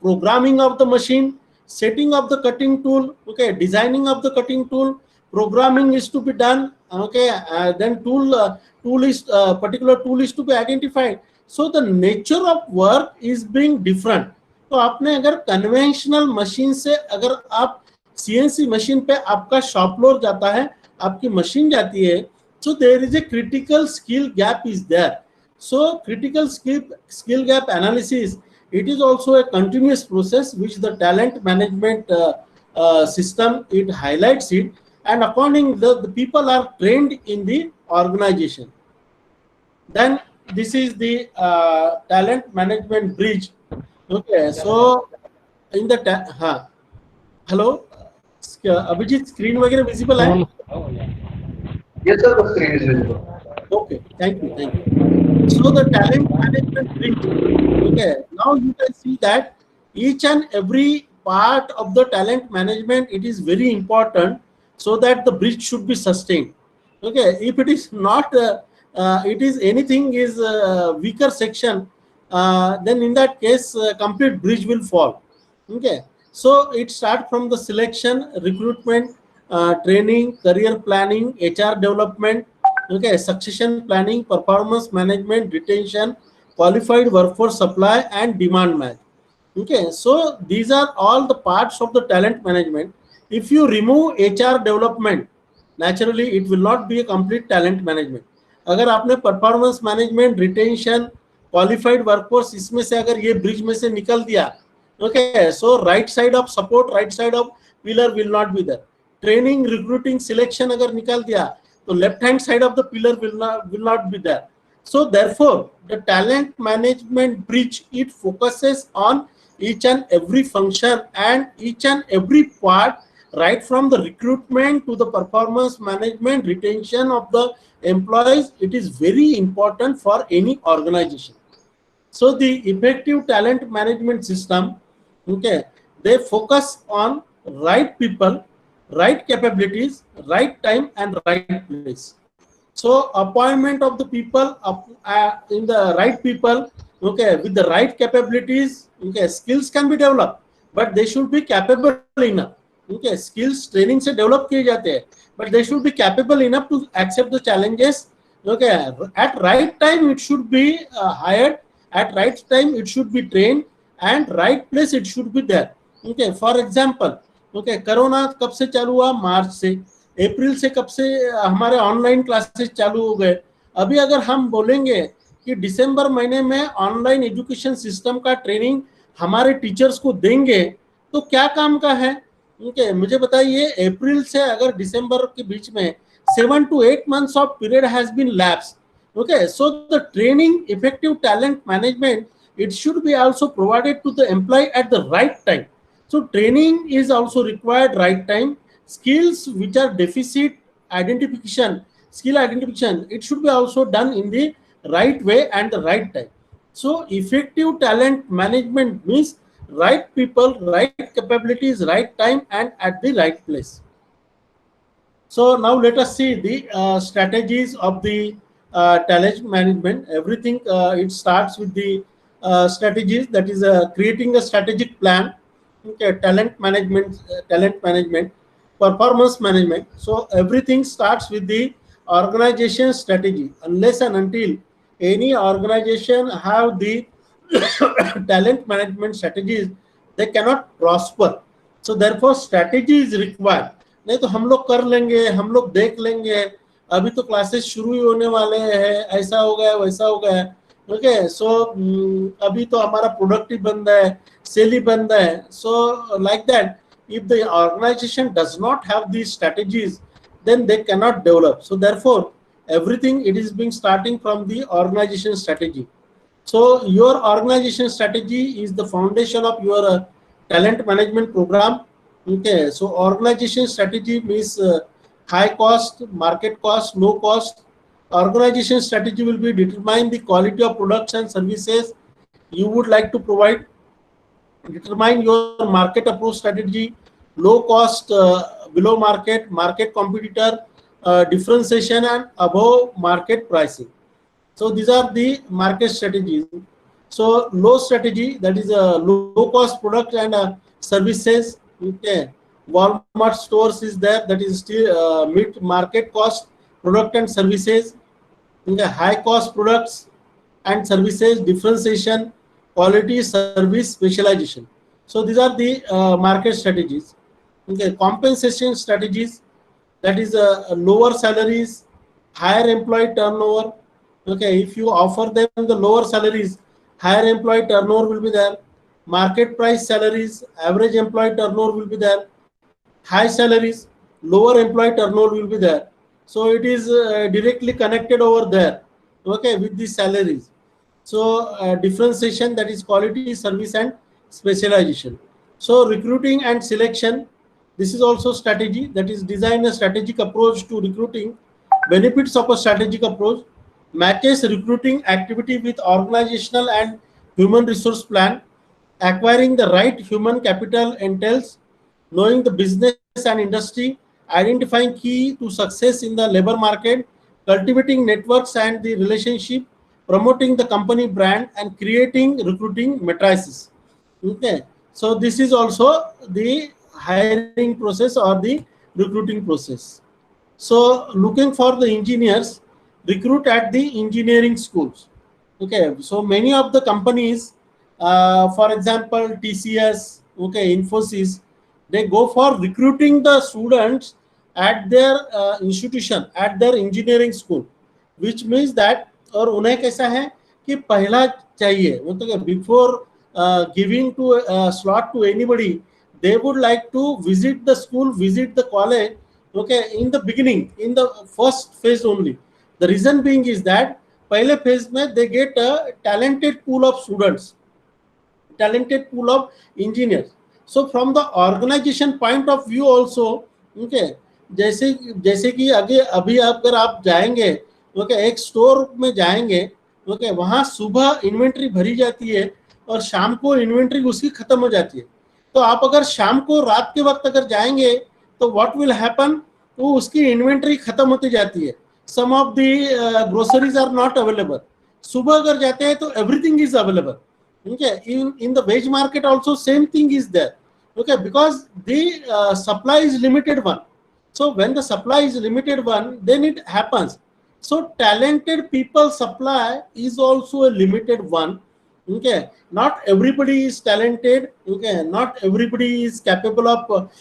programming of the machine, setting of the cutting tool, okay, designing of the cutting tool, programming is to be done, okay, then tool is particular tool is to be identified. So the nature of work is being different. तो आपने अगर conventional machine से अगर आप CNC machine पे आपका shop floor जाता है, आपकी मशीन जाती है, so there is a critical skill gap is there. So critical skill gap analysis, it is also a continuous process which the talent management system, it highlights it, and according the people are trained in the organization. Then this is the talent management bridge. Okay, so in the hello, Abhijit, screen वगैरह visible है? Yes, sir, the screen is visible. Okay, thank you, thank you. So the talent management bridge. Okay, now you can see that each and every part of the talent management, it is very important, so that the bridge should be sustained. Okay, if it is not, it is anything is weaker section, then in that case, complete bridge will fall. Okay, so it starts from the selection, recruitment, training, career planning, HR development, okay, succession planning, performance management, retention, qualified workforce supply, and demand match. Okay, so these are all the parts of the talent management. If you remove HR development, naturally it will not be a complete talent management. अगर आपने performance management, retention, qualified workforce इसमें से अगर ये bridge में से निकल दिया, okay, so right side of support, right side of pillar will not be there. Training, recruiting, selection अगर निकाल दिया तो left hand side of the pillar will not be there. So therefore the talent management bridge, it focuses on each and every function and each and every part, right from the recruitment to the performance management, retention of the employees. It is very important for any organization. So the effective talent management system, okay, they focus on right people, right capabilities, right time, and right place. So appointment of the people in the right people, okay, with the right capabilities, okay, skills can be developed, but they should be capable enough. Okay, skills training से develop किए जाते हैं, but they should be capable enough to accept the challenges. Okay, at right time it should be hired, at right time it should be trained, and right place it should be there. Okay, for example, okay, corona कब से चालू हुआ? मार्च से. अप्रैल से कब से हमारे online classes चालू हो गए? अभी अगर हम बोलेंगे कि दिसंबर महीने में ऑनलाइन एजुकेशन सिस्टम का ट्रेनिंग हमारे टीचर्स को देंगे, तो क्या काम का है? ओके, मुझे बताइए, अप्रैल से अगर दिसंबर के बीच में 7 to 8 months of period has been lapsed. Okay, so the training, effective talent management, it should be also provided to the employee at the right time. So training is also required right time. Skills which are deficit identification, skill identification, it should be also done in the right way and the right time. So effective talent management means right people, right capabilities, right time, and at the right place. So now let us see the strategies of the talent management. Everything it starts with the strategies, that is creating a strategic plan. Okay, talent management, performance management. So everything starts with the organization strategy. Unless and until any organization have the talent management strategies, they cannot prosper. So therefore strategy is required. नहीं तो हम लोग कर लेंगे, हम लोग देख लेंगे, अभी तो क्लासेस शुरू ही होने वाले हैं, ऐसा हो गया वैसा हो गया. ओके, सो अभी तो हमारा प्रोडक्ट ही बंद है, सेल ही बंद है. So like that, if the organization does not have these strategies, then they cannot develop. So therefore everything, it is being starting from the organization strategy. So your organization strategy is the foundation of your talent management program. Okay, so organization strategy means high cost, market cost, low cost. Organization strategy will be determine the quality of products and services you would like to provide, determine your market approach strategy, low cost, below market, market competitor, differentiation, and above market pricing. So these are the market strategies. So low strategy, that is a low cost product and services. Okay, Walmart stores is there, that is still mid market cost product and services. Okay, high cost products and services, differentiation, quality, service, specialization. So these are the market strategies. Okay, compensation strategies, that is lower salaries, higher employee turnover. Okay, if you offer them the lower salaries, higher employee turnover will be there. Market price salaries, average employee turnover will be there. High salaries, lower employee turnover will be there. So it is directly connected over there. Okay, with the salaries. So differentiation, that is quality, service, and specialization. So recruiting and selection, this is also strategy, that is design a strategic approach to recruiting. Benefits of a strategic approach: matches recruiting activity with organizational and human resource plan. Acquiring the right human capital entails knowing the business and industry, identifying key to success in the labor market, cultivating networks and the relationship, promoting the company brand, and creating recruiting matrices. Okay, so this is also the hiring process or the recruiting process. So looking for the engineers, recruit at the engineering schools. Okay, so many of the companies, for example, TCS, okay, Infosys, they go for recruiting the students at their institution, at their engineering school, which means that, और उन्हें कैसा है कि पहला चाहिए, मतलब before giving to slot to anybody, they would like to visit the school, visit the college, okay, in the beginning, in the first phase only. The reason being is that पहले phase में they get a talented pool of students, talented pool of engineers. So from the organization point of view also, okay, जैसे जैसे कि आगे अभी अगर आप जाएंगे, ओके, एक स्टोर में जाएंगे, ओके, वहां सुबह इन्वेंट्री भरी जाती है और शाम को इन्वेंट्री उसकी खत्म हो जाती है. तो आप अगर शाम को रात के वक्त अगर जाएंगे तो व्हाट विल हैपन, तो उसकी इन्वेंट्री खत्म होती जाती है. Some of the groceries are not available. सुबह अगर जाते हैं तो everything is available. Okay, in the wage market also same thing is there. Okay, because the supply is limited one. So when the supply is limited one, then it happens. So talented people supply is also a limited one. Okay, not everybody is talented. Okay, not everybody is capable of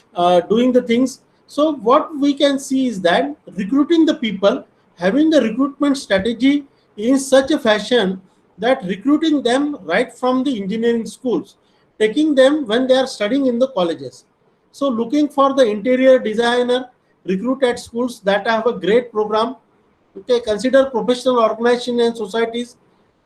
doing the things. So what we can see is that recruiting the people, having the recruitment strategy in such a fashion that recruiting them right from the engineering schools, taking them when they are studying in the colleges. So looking for the interior designer, recruit at schools that have a great program. Okay, consider professional organizations and societies,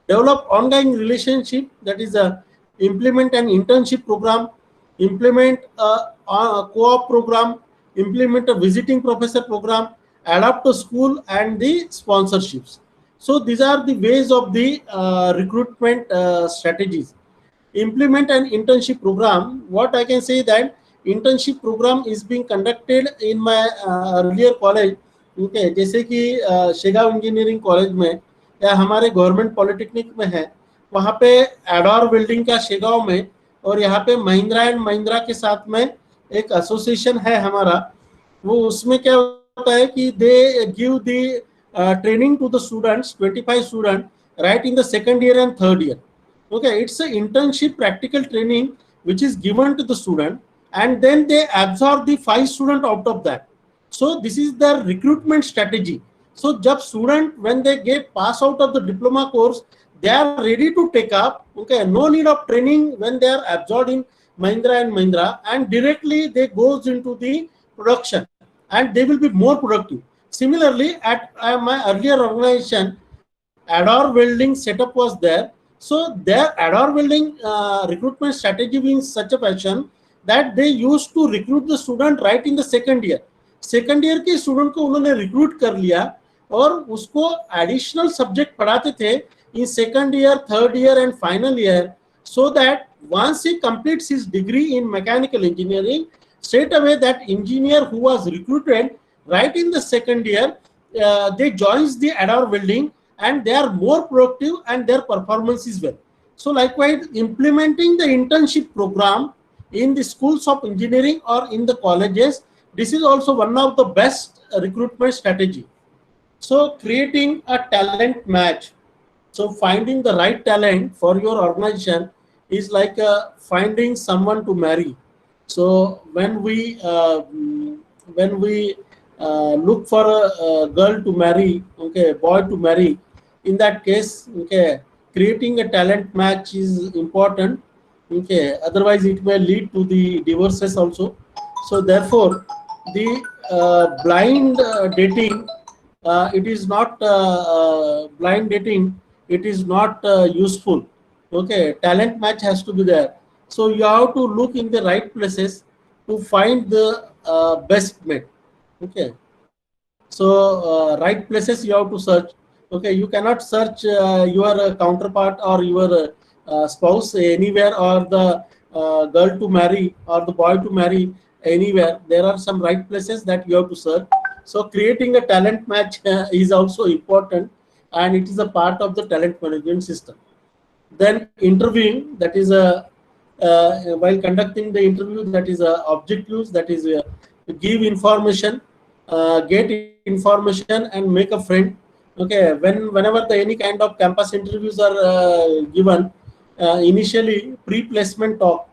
develop ongoing relationship, that is a implement an internship program, implement a co-op program, implement a visiting professor program, adapt a school and the sponsorships. So these are the ways of the recruitment strategies. Implement an internship program. What I can say that internship program is being conducted in my earlier college. Okay, जैसे कि Shegaon engineering college में या हमारे government polytechnic में है, वहाँ पे adore building का शेगाव में, और यहाँ पे महिंद्रा एंड महिंद्रा के साथ में एक एसोसिएशन है हमारा. वो उसमें क्या होता है कि they give the training to the students, 25 students, right in the second year and third year. Okay, it's an internship practical training which is given to the student, and then they absorb the 5 students out of that. So this is their recruitment strategy. So jab student, when they get pass out of the diploma course, they are ready to take up. Okay, no need of training when they are absorbed in Mahindra and Mahindra, and directly they goes into the production, and they will be more productive. Similarly, at my earlier organization, Ador welding setup was there. So their Ador welding recruitment strategy being such a fashion that they used to recruit the student right in the second year. Second year के student को उन्होंने recruit कर लिया और उसको additional subject पढ़ाते थे in second year, third year and final year, so that once he completes his degree in mechanical engineering, straight away that engineer who was recruited right in the second year, they joins the adder welding and they are more productive and their performance is well. So likewise, implementing the internship program in the schools of engineering or in the colleges, this is also one of the best recruitment strategy. So creating a talent match. So finding the right talent for your organization is like finding someone to marry. So when we look for a girl to marry, okay, boy to marry, in that case, okay, creating a talent match is important. Okay, otherwise it may lead to the divorces also. So therefore, the blind dating, it is not blind dating, it is not useful. Okay, talent match has to be there. So you have to look in the right places to find the best mate. Okay, so right places you have to search. Okay, you cannot search your counterpart or your spouse anywhere, or the girl to marry or the boy to marry anywhere. There are some right places that you have to search. So creating a talent match is also important, and it is a part of the talent management system. Then interviewing, that is a while conducting the interview, that is a objectives, that is give information, get information and make a friend. Okay, whenever the any kind of campus interviews are given, initially pre-placement talk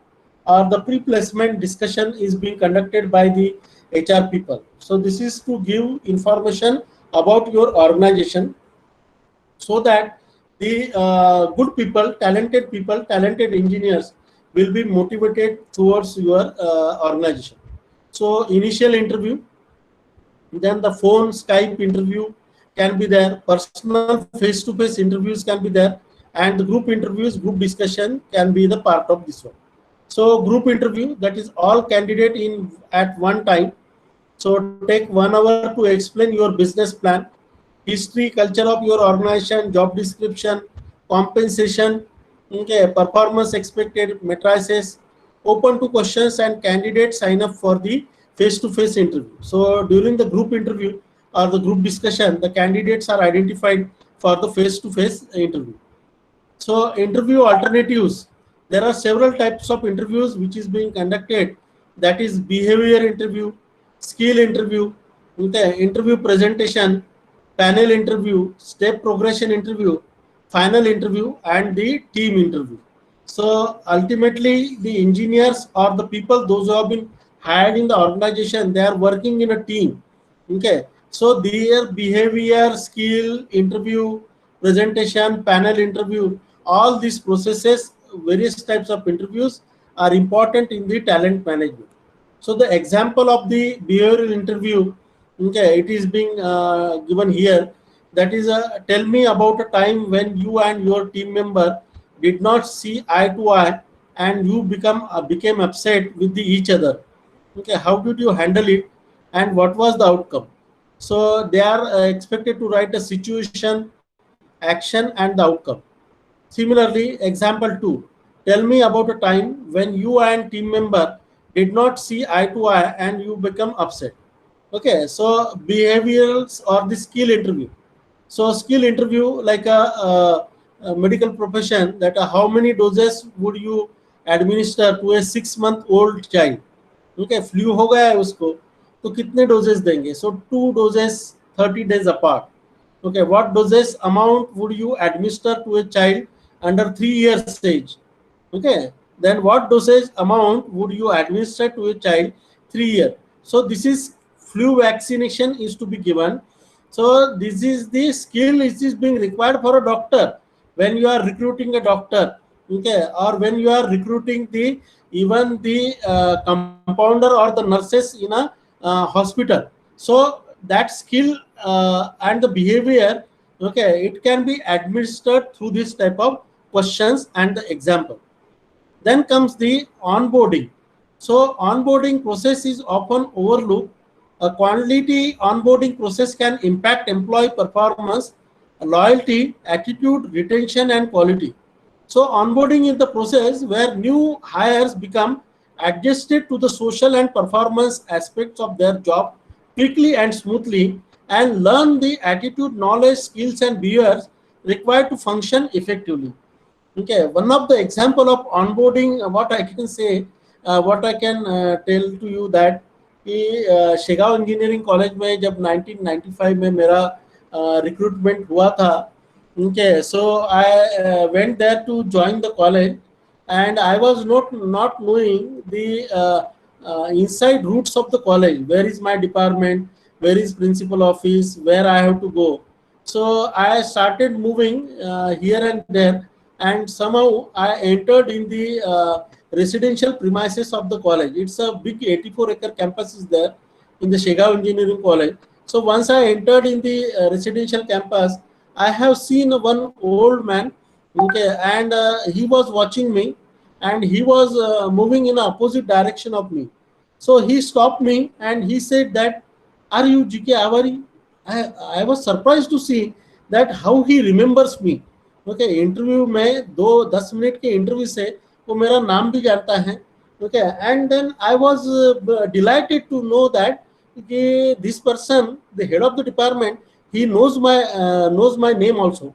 or the pre-placement discussion is being conducted by the HR people. So this is to give information about your organization, so that the good people, talented engineers will be motivated towards your organization. So initial interview, then the phone Skype interview can be there, personal face-to-face interviews can be there, and the group interviews, group discussion can be the part of this one. So group interview, that is all candidate in at one time. So take 1 hour to explain your business plan, history, culture of your organization, job description, compensation, okay, performance expected, matrices, open to questions, and candidates sign up for the face-to-face interview. So during the group interview or the group discussion, the candidates are identified for the face-to-face interview. So interview alternatives, there are several types of interviews which is being conducted. That is behavior interview, skill interview, okay, interview presentation, panel interview, step progression interview, final interview, and the team interview. So ultimately, the engineers or the people, those who have been hired in the organization, they are working in a team. Okay, so their behavior, skill, interview, presentation, panel interview, all these processes, various types of interviews are important in the talent management. So the example of the behavioral interview, okay, it is being given here. That is, tell me about a time when you and your team member did not see eye to eye, and you became upset with each other. Okay, how did you handle it, and what was the outcome? So they are expected to write a situation, action, and the outcome. Similarly, example 2, tell me about a time when you and team member did not see eye to eye and you become upset. Okay, so behaviorals or the skill interview. So skill interview, like a medical profession, that how many doses would you administer to a 6-month-old child? Okay, flu हो गया है उसको, तो कितने doses देंगे? So 2 doses 30 days apart. Okay, what doses amount would you administer to a child under 3 years age? Okay, then what dosage amount would you administer to a child 3 years? So this is flu vaccination is to be given. So this is the skill which is being required for a doctor when you are recruiting a doctor, okay, or when you are recruiting the even the compounder or the nurses in a hospital. So that skill and the behavior, okay, it can be administered through this type of questions and the example. Then comes the onboarding. So onboarding process is often overlooked. A quality onboarding process can impact employee performance, loyalty, attitude, retention, and quality. So onboarding is the process where new hires become adjusted to the social and performance aspects of their job quickly and smoothly, and learn the attitude, knowledge, skills, and behaviors required to function effectively. Okay, one of the example of onboarding, what I can say, what I can tell to you that कि Shegaon engineering college में जब 1995 में मेरा recruitment हुआ था, okay, so I went there to join the college, and I was not knowing the inside routes of the college. Where is my department? Where is principal office? Where I have to go? So I started moving here and there, and somehow I entered in the residential premises of the college. It's a big 84-acre campus is there in the Shegaon Engineering College. So once I entered in the residential campus, I have seen one old man, okay, and he was watching me, and he was moving in the opposite direction of me. So he stopped me and he said that, "Are you GK Awari?" I was surprised to see that how he remembers me. Okay, interview में 10 minute के interview से वो मेरा नाम भी जानता है. Okay, and then I was delighted to know that this person, the head of the department, he knows my name also.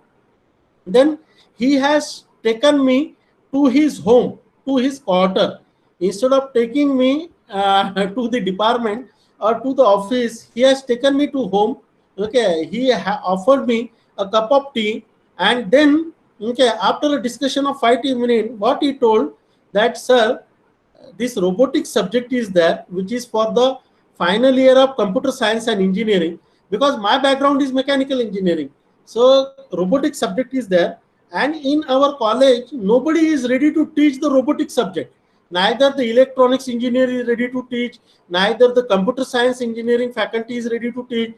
Then he has taken me to his home, to his quarter. Instead of taking me to the department or to the office, he has taken me to home. Okay, he offered me a cup of tea, and then, okay, after a discussion of 5 minutes, what he told that, sir, this robotics subject is there, which is for the final year of computer science and engineering, because my background is mechanical engineering. So robotics subject is there, and in our college nobody is ready to teach the robotics subject. Neither the electronics engineer is ready to teach, neither the computer science engineering faculty is ready to teach.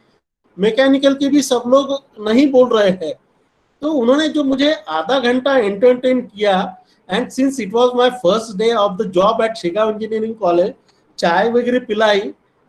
Mechanical के भी सब लोग नहीं बोल रहे हैं. तो उन्होंने जो मुझे आधा घंटा एंटरटेन किया, and since it was my first day of the job at Shegaon engineering college, चाय वगैरह पिलाई,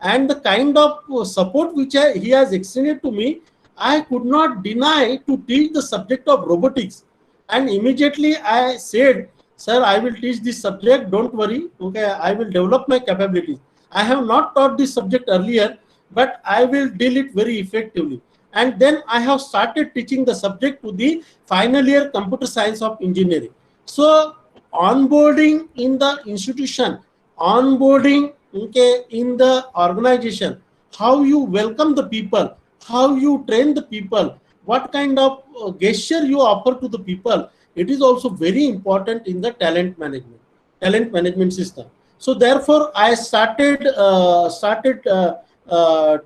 and the kind of support which he has extended to me, I could not deny to teach the subject of robotics. And immediately I said, sir, I will teach this subject, don't worry, okay, I will develop my capabilities. I have not taught this subject earlier, but I will deal it very effectively. And then I have started teaching the subject to the final year computer science of engineering. So onboarding in the institution, onboarding, okay, in the organization, how you welcome the people, how you train the people, what kind of gesture you offer to the people, it is also very important in the talent management system. So therefore I started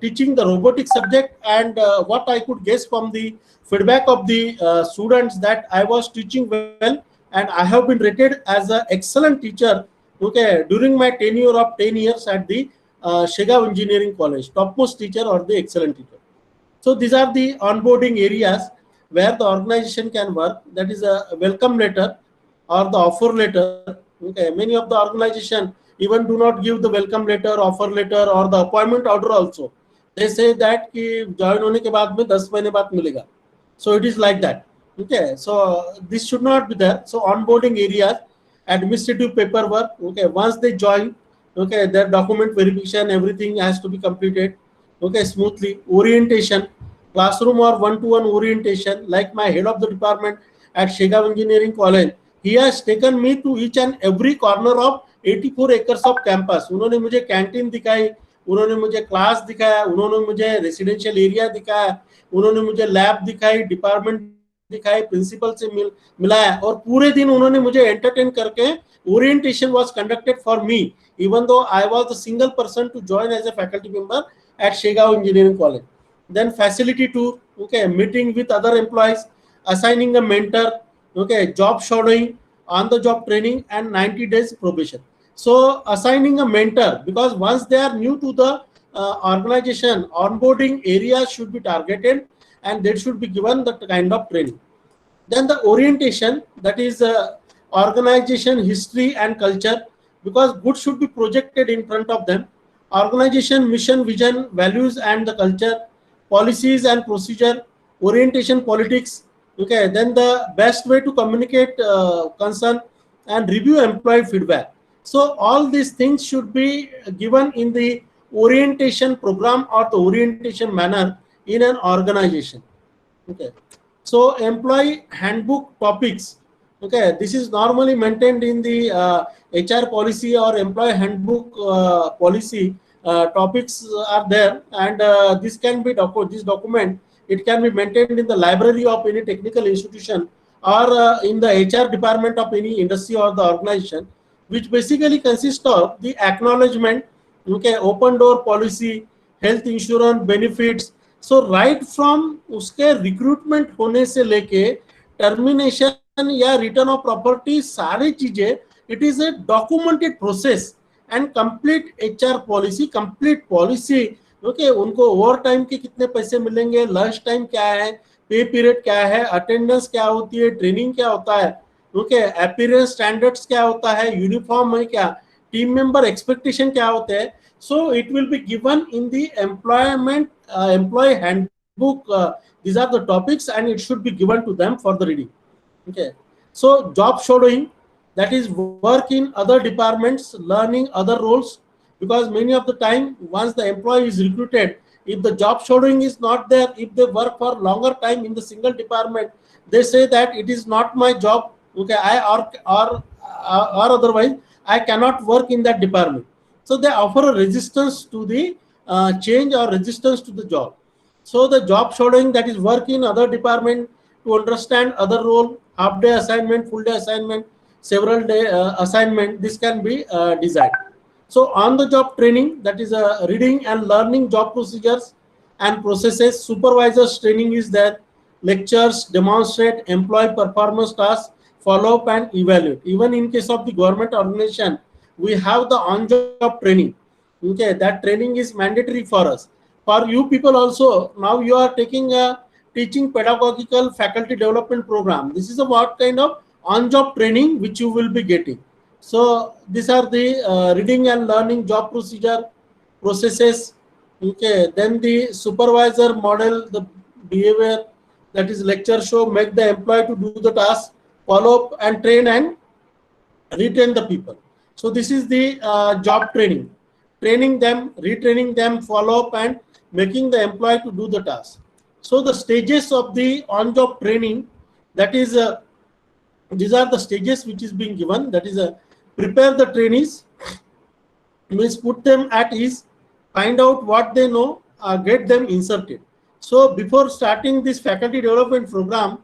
teaching the robotics subject, and what I could guess from the feedback of the students, that I was teaching well, and I have been rated as an excellent teacher, okay, during my tenure of 10 years at the Shegaon Engineering College, topmost teacher or the excellent teacher. So these are the onboarding areas where the organization can work. That is a welcome letter or the offer letter. Okay, many of the organization even do not give the welcome letter, offer letter, or the appointment order also. They say that कि join होने के बाद में 10 महीने बाद मिलेगा. So it is like that. Okay, so this should not be there. So onboarding areas, administrative paperwork. Okay, once they join, okay, their document verification, everything has to be completed. Okay, smoothly. Orientation, classroom or one-to-one orientation, like my head of the department at Shegaon Engineering College, he has taken me to each and every corner of 84 acres of campus. उन्होंने मुझे canteen दिखाई, उन्होंने मुझे class दिखाया, उन्होंने मुझे residential area दिखाया, उन्होंने मुझे लैब दिखाई, डिपार्टमेंट दिखाई, प्रिंसिपल से मिलाया, और पूरे दिन उन्होंने मुझे एंटरटेन करके orientation was conducted for me, even though I was the single person to join as a faculty member at Shegaon Engineering College. Then facility tour, okay, meeting with other employees, assigning a mentor, okay, job shadowing, on the job training, and 90 days probation. So assigning a mentor, because once they are new to the organization, onboarding areas should be targeted and they should be given that kind of training. Then the orientation, that is organization history and culture, because good should be projected in front of them. Organization, mission, vision, values and the culture, policies and procedure, orientation, politics. Okay, then the best way to communicate concern and review employee feedback. So all these things should be given in the orientation program or the orientation manner in an organization. Okay, so employee handbook topics. Okay, this is normally maintained in the HR policy or employee handbook policy. Topics are there, and this can be this document. It can be maintained in the library of any technical institution or in the HR department of any industry or the organization, which basically consists of the acknowledgement, okay, open door policy, health insurance benefits. So right from उसके recruitment होने से लेके termination या return of property सारी चीजें, it is a documented process and complete HR policy, complete policy. Okay, उनको over time के कितने पैसे मिलेंगे, लंच टाइम क्या है, पे पीरियड क्या है, अटेंडेंस क्या होती है, ट्रेनिंग क्या होता है, ओके, अपीयरेंस स्टैंडर्ड्स क्या होता है, यूनिफॉर्म है क्या, टीम मेंबर एक्सपेक्टेशन क्या होते हैं. So it will be given in the employee handbook. These are the topics, and it should be given to them for the reading. Okay. So job shadowing, that is work in other departments, learning other roles, because many of the time once the employee is recruited, if the job shadowing is not there, if they work for longer time in the single department, they say that it is not my job. Okay, or otherwise I cannot work in that department. So they offer a resistance to the change or resistance to the job. So the job shadowing, that is work in other department to understand other role, half day assignment, full day assignment, several day assignment, this can be designed. So on the job training, that is reading and learning job procedures and processes. Supervisors training is there, lectures, demonstrate employee performance tasks, follow up and evaluate. Even in case of the government organization, we have the on-job training. Okay, that training is mandatory for us. For you people also, now you are taking a teaching pedagogical faculty development program. This is a what kind of on-job training which you will be getting. So these are the reading and learning job procedure, processes. Okay, then the supervisor model, the behavior, that is lecture show, make the employee to do the task, follow up and train and retain the people. So this is the job training, training them, retraining them, follow up and making the employee to do the task. So the stages of the on-job training, that is these are the stages which is being given. That is prepare the trainees, means put them at ease, find out what they know, get them inserted. So before starting this faculty development program,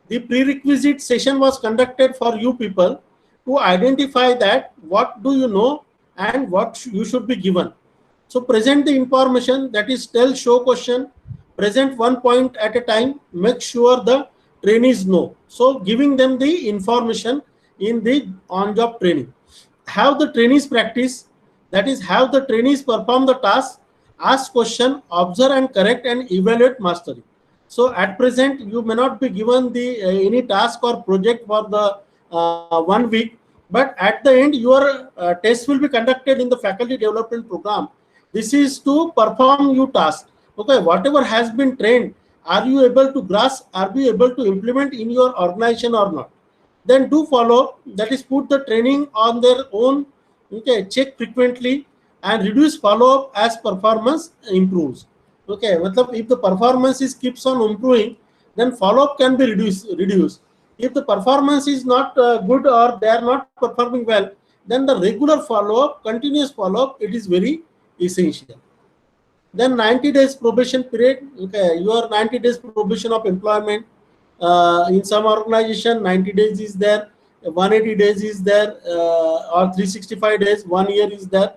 the prerequisite session was conducted for you people to identify that what do you know and what you should be given. So present the information, that is tell, show, question, present one point at a time, make sure the trainees know. So giving them the information in the on-job training. Have the trainees practice, that is have the trainees perform the task, ask question, observe and correct and evaluate mastery. So at present you may not be given the any task or project for the 1 week, but at the end your test will be conducted in the faculty development program. This is to perform your task. Okay, whatever has been trained, are you able to grasp, are you able to implement in your organization or not? Then do follow, that is put the training on their own. Okay, check frequently and reduce follow up as performance improves. Okay, if the performance is keeps on improving, then follow up can be reduced. If the performance is not good or they are not performing well, then the regular follow-up, continuous follow-up, it is very essential. Then 90 days probation period. Okay, your 90 days probation of employment. In some organization, 90 days is there, 180 days is there, or 365 days, 1 year is there.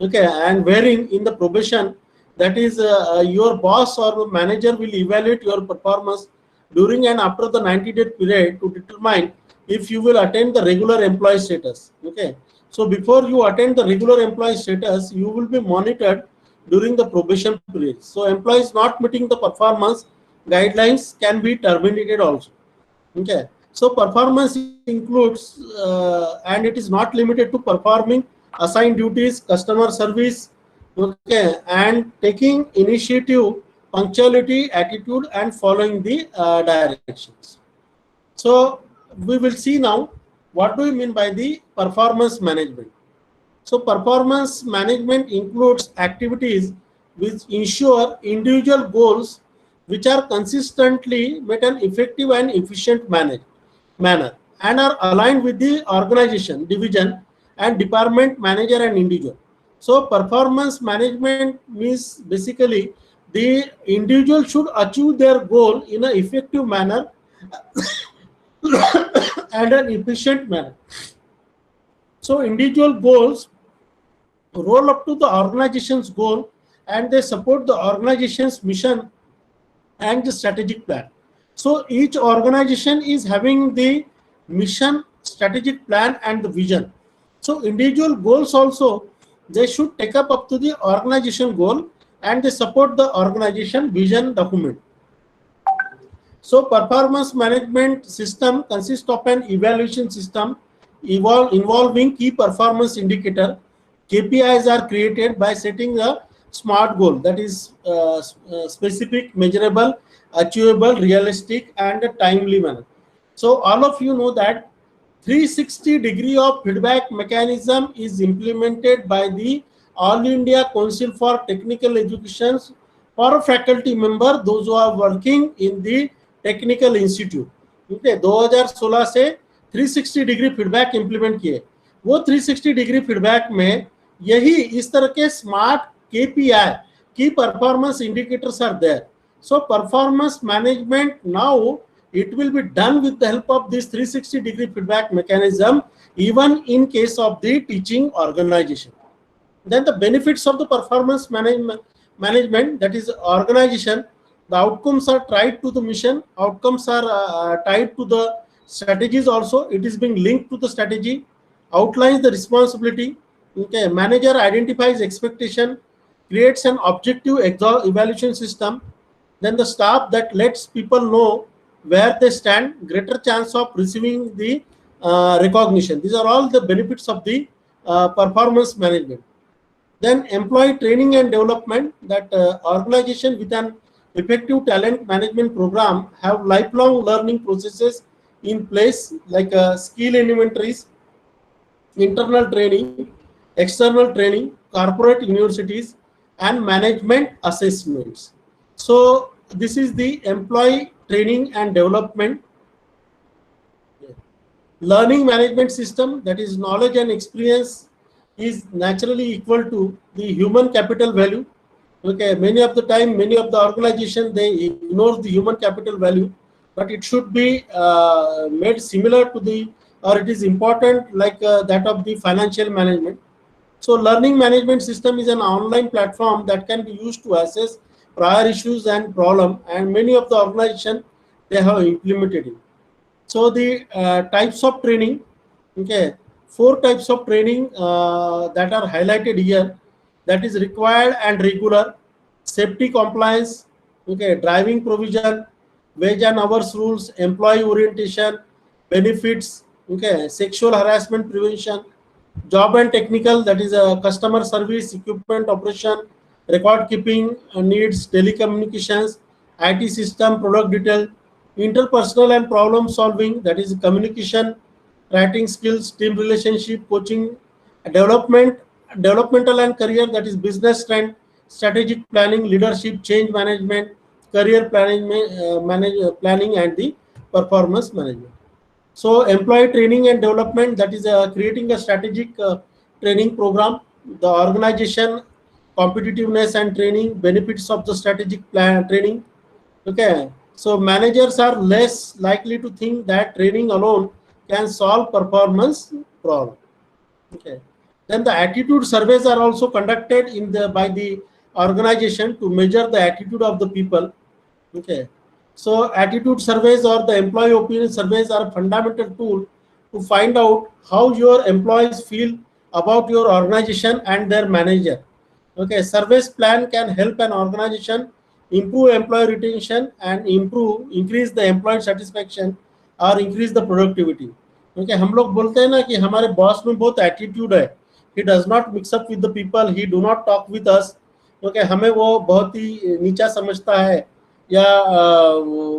Okay, and wherein in the probation, that is your boss or manager will evaluate your performance during and after the 90-day period to determine if you will attain the regular employee status. Okay, so before you attain the regular employee status, you will be monitored during the probation period. So employees not meeting the performance guidelines can be terminated also. Okay, so performance includes and it is not limited to performing assign duties, customer service, okay, and taking initiative, punctuality, attitude, and following the directions. So we will see now what do we mean by the performance management. So performance management includes activities which ensure individual goals which are consistently met in effective and efficient manner and are aligned with the organization, division, and department manager and individual. So performance management means basically the individual should achieve their goal in an effective manner and an efficient manner. So individual goals roll up to the organization's goal and they support the organization's mission and the strategic plan. So each organization is having the mission, strategic plan, and the vision. So individual goals also they should take up to the organization goal and they support the organization vision document. So performance management system consists of an evaluation system involving key performance indicator. KPIs are created by setting a SMART goal, that is specific, measurable, achievable, realistic, and a timely manner. So all of you know that 360 degree of feedback mechanism is implemented by the All India Council for Technical Education for faculty member, those who are working in the technical institute. Okay, 2016 से 360 degree feedback implement किए. वो 360 degree feedback में यही इस तरह के smart KPI की performance indicators are there. So performance management now it will be done with the help of this 360 degree feedback mechanism even in case of the teaching organization. Then the benefits of the performance management, that is organization, the outcomes are tied to the mission, outcomes are tied to the strategies also, it is being linked to the strategy, outlines the responsibility, okay, manager identifies expectation, creates an objective evaluation system, then the staff that lets people know where they stand, greater chance of receiving the recognition. These are all the benefits of the performance management. Then employee training and development, that organization with an effective talent management program have lifelong learning processes in place like skill inventories, internal training, external training, corporate universities, and management assessments. So this is the employee training and development. Learning management system, that is knowledge and experience is naturally equal to the human capital value. Okay, many of the time, many of the organization they ignore the human capital value, but it should be made similar to the, or it is important like that of the financial management. So learning management system is an online platform that can be used to assess prior issues and problem, and many of the organization they have implemented it. So the types of training, okay, 4 types of training that are highlighted here, that is required and regular, safety compliance, okay, driving provision, wage and hours rules, employee orientation, benefits, okay, sexual harassment prevention, job and technical, that is a customer service, equipment operation, record keeping needs, telecommunications, IT system, product detail, interpersonal and problem solving, that is communication, writing skills, team relationship, coaching, developmental and career, that is business trend, strategic planning, leadership, change management, career planning, planning, and the performance management. So employee training and development, that is creating a strategic training program, the organization, competitiveness and training, benefits of the strategic plan training. Okay, so managers are less likely to think that training alone can solve performance problem. Okay, then the attitude surveys are also conducted in the by the organization to measure the attitude of the people. Okay, so attitude surveys or the employee opinion surveys are a fundamental tool to find out how your employees feel about your organization and their manager. Okay, surveys plan can help an organization improve employee retention and increase the employee satisfaction or increase the productivity. Okay, हम लोग बोलते हैं ना कि हमारे boss में बहुत attitude है, he does not mix up with the people, he do not talk with us, okay, हमें वो बहुत ही नीचा समझता है या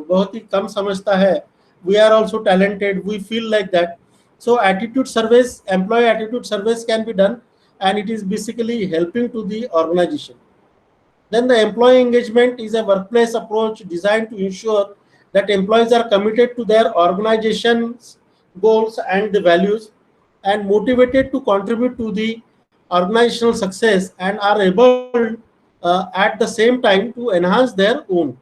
बहुत ही कम समझता है, we are also talented, we feel like that. So attitude surveys, employee attitude surveys can be done, and it is basically helping to the organization. Then the employee engagement is a workplace approach designed to ensure that employees are committed to their organization's goals and the values and motivated to contribute to the organizational success and are able at the same time to enhance their own.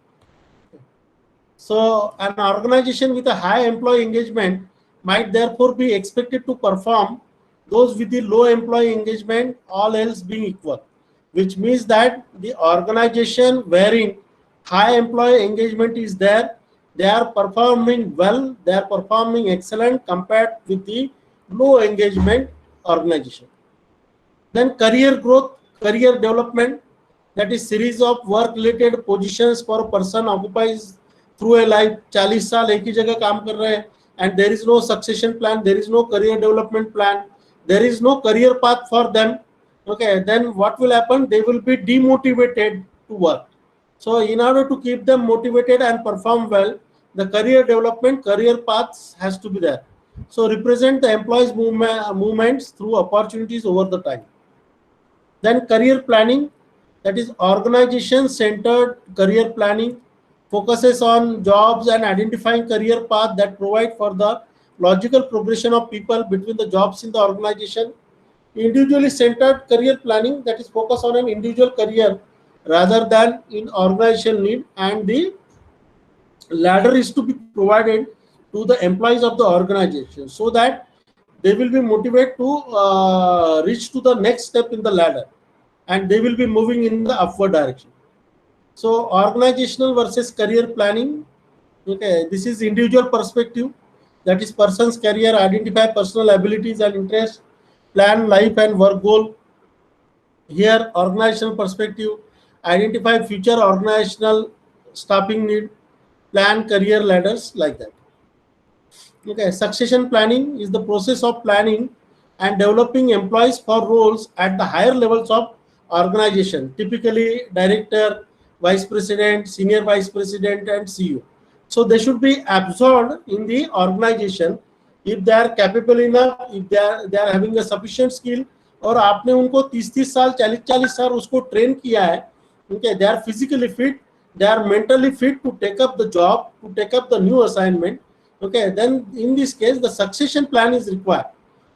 So an organization with a high employee engagement might therefore be expected to perform those with the low employee engagement, all else being equal, which means that the organization wherein high employee engagement is there, they are performing well, they are performing excellent compared with the low engagement organization. Then career growth, career development, that is series of work related positions for a person occupies through a life. 40 साल एक ही जगह काम कर रहे हैं, and there is no succession plan, there is no career development plan, there is no career path for them. Okay, then what will happen? They will be demotivated to work. So in order to keep them motivated and perform well, the career development, career paths has to be there. So represent the employees movements through opportunities over the time. Then career planning, that is organization centered career planning, focuses on jobs and identifying career path that provide for the logical progression of people between the jobs in the organization. Individually centered career planning, that is focus on an individual career rather than in organizational need, and the ladder is to be provided to the employees of the organization so that they will be motivated to reach to the next step in the ladder, and they will be moving in the upward direction. So organizational versus career planning, okay, this is individual perspective, that is person's career, identify personal abilities and interests, plan life and work goal. Here organizational perspective, identify future organizational staffing need, plan career ladders, like that. Okay, succession planning is the process of planning and developing employees for roles at the higher levels of organization, typically director, vice president, senior vice president, and CEO. So they should be absorbed in the organization if they are capable enough, if they are having a sufficient skill, और आपने उनको 30-30 साल 40-40 साल उसको train किया है, okay, they are physically fit, they are mentally fit to take up the job, to take up the new assignment. Okay, then in this case the succession plan is required.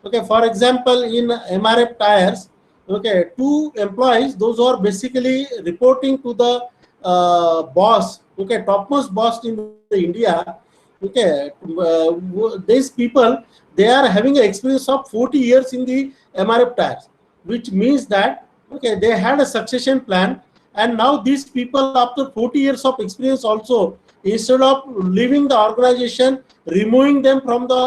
Okay, for example, in MRF tires, okay, 2 employees, those who are basically reporting to the boss, okay, topmost boss in the India, okay, these people, they are having an experience of 40 years in the MRF tires, which means that, okay, they had a succession plan, and now these people after 40 years of experience also, instead of leaving the organization, removing them from the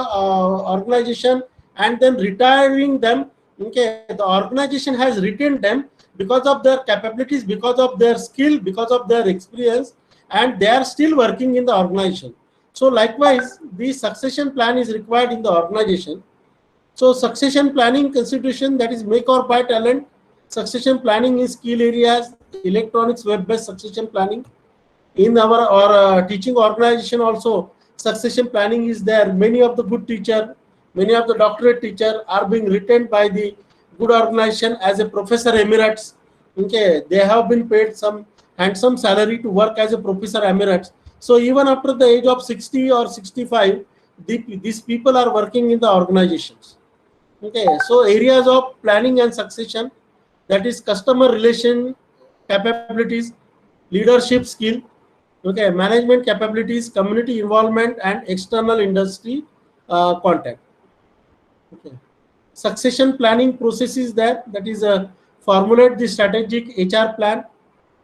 organization and then retiring them, okay, the organization has retained them because of their capabilities, because of their skill, because of their experience, and they are still working in the organization. So likewise, the succession plan is required in the organization. So succession planning consideration, that is make or buy talent. Succession planning in skill areas, electronics, web-based succession planning. In our teaching organization also, succession planning is there. Many of the good teacher, many of the doctorate teacher are being retained by the good organization as a professor emeritus. Okay, they have been paid some handsome salary to work as a professor emeritus. So even after the age of 60 or 65, these people are working in the organizations. Okay, so areas of planning and succession, that is customer relation capabilities, leadership skill, okay, management capabilities, community involvement, and external industry contact. Okay. Succession planning process is that is formulate the strategic HR plan,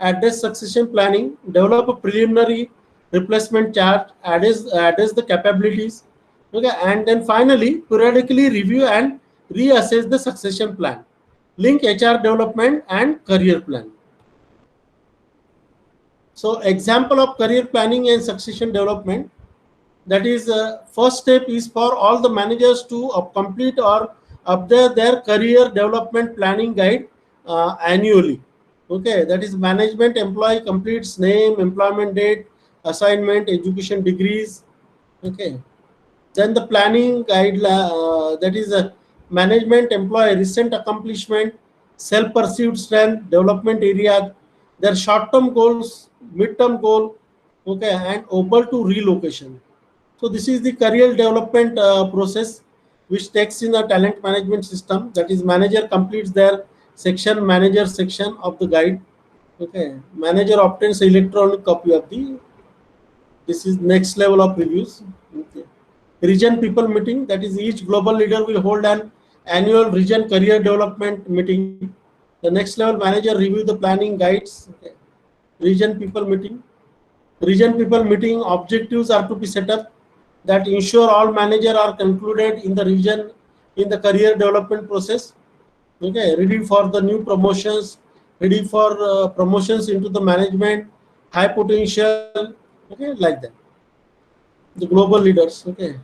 address succession planning, develop a preliminary replacement chart, address the capabilities, okay, and then finally periodically review and reassess the succession plan, link HR development and career plan. So example of career planning and succession development, that is first step is for all the managers to complete or update their career development planning guide annually. Okay, that is management employee completes name, employment date, assignment, education degrees. Okay, then the planning guide, that is a management employee recent accomplishment, self-perceived strength, development area, their short-term goals, mid-term goal, okay, and able to relocation. So this is the career development process which takes in a talent management system. That is manager completes their section, manager section of the guide. Okay, manager obtains electronic copy of the. This is next level of reviews. Okay. Region people meeting, that is each global leader will hold an annual region career development meeting. The next level manager review the planning guides. Okay. Region people meeting. Region people meeting objectives are to be set up that ensure all manager are concluded in the region in the career development process. Okay, ready for the new promotions, ready for promotions into the management, high potential. Okay, like that. The global leaders. Okay,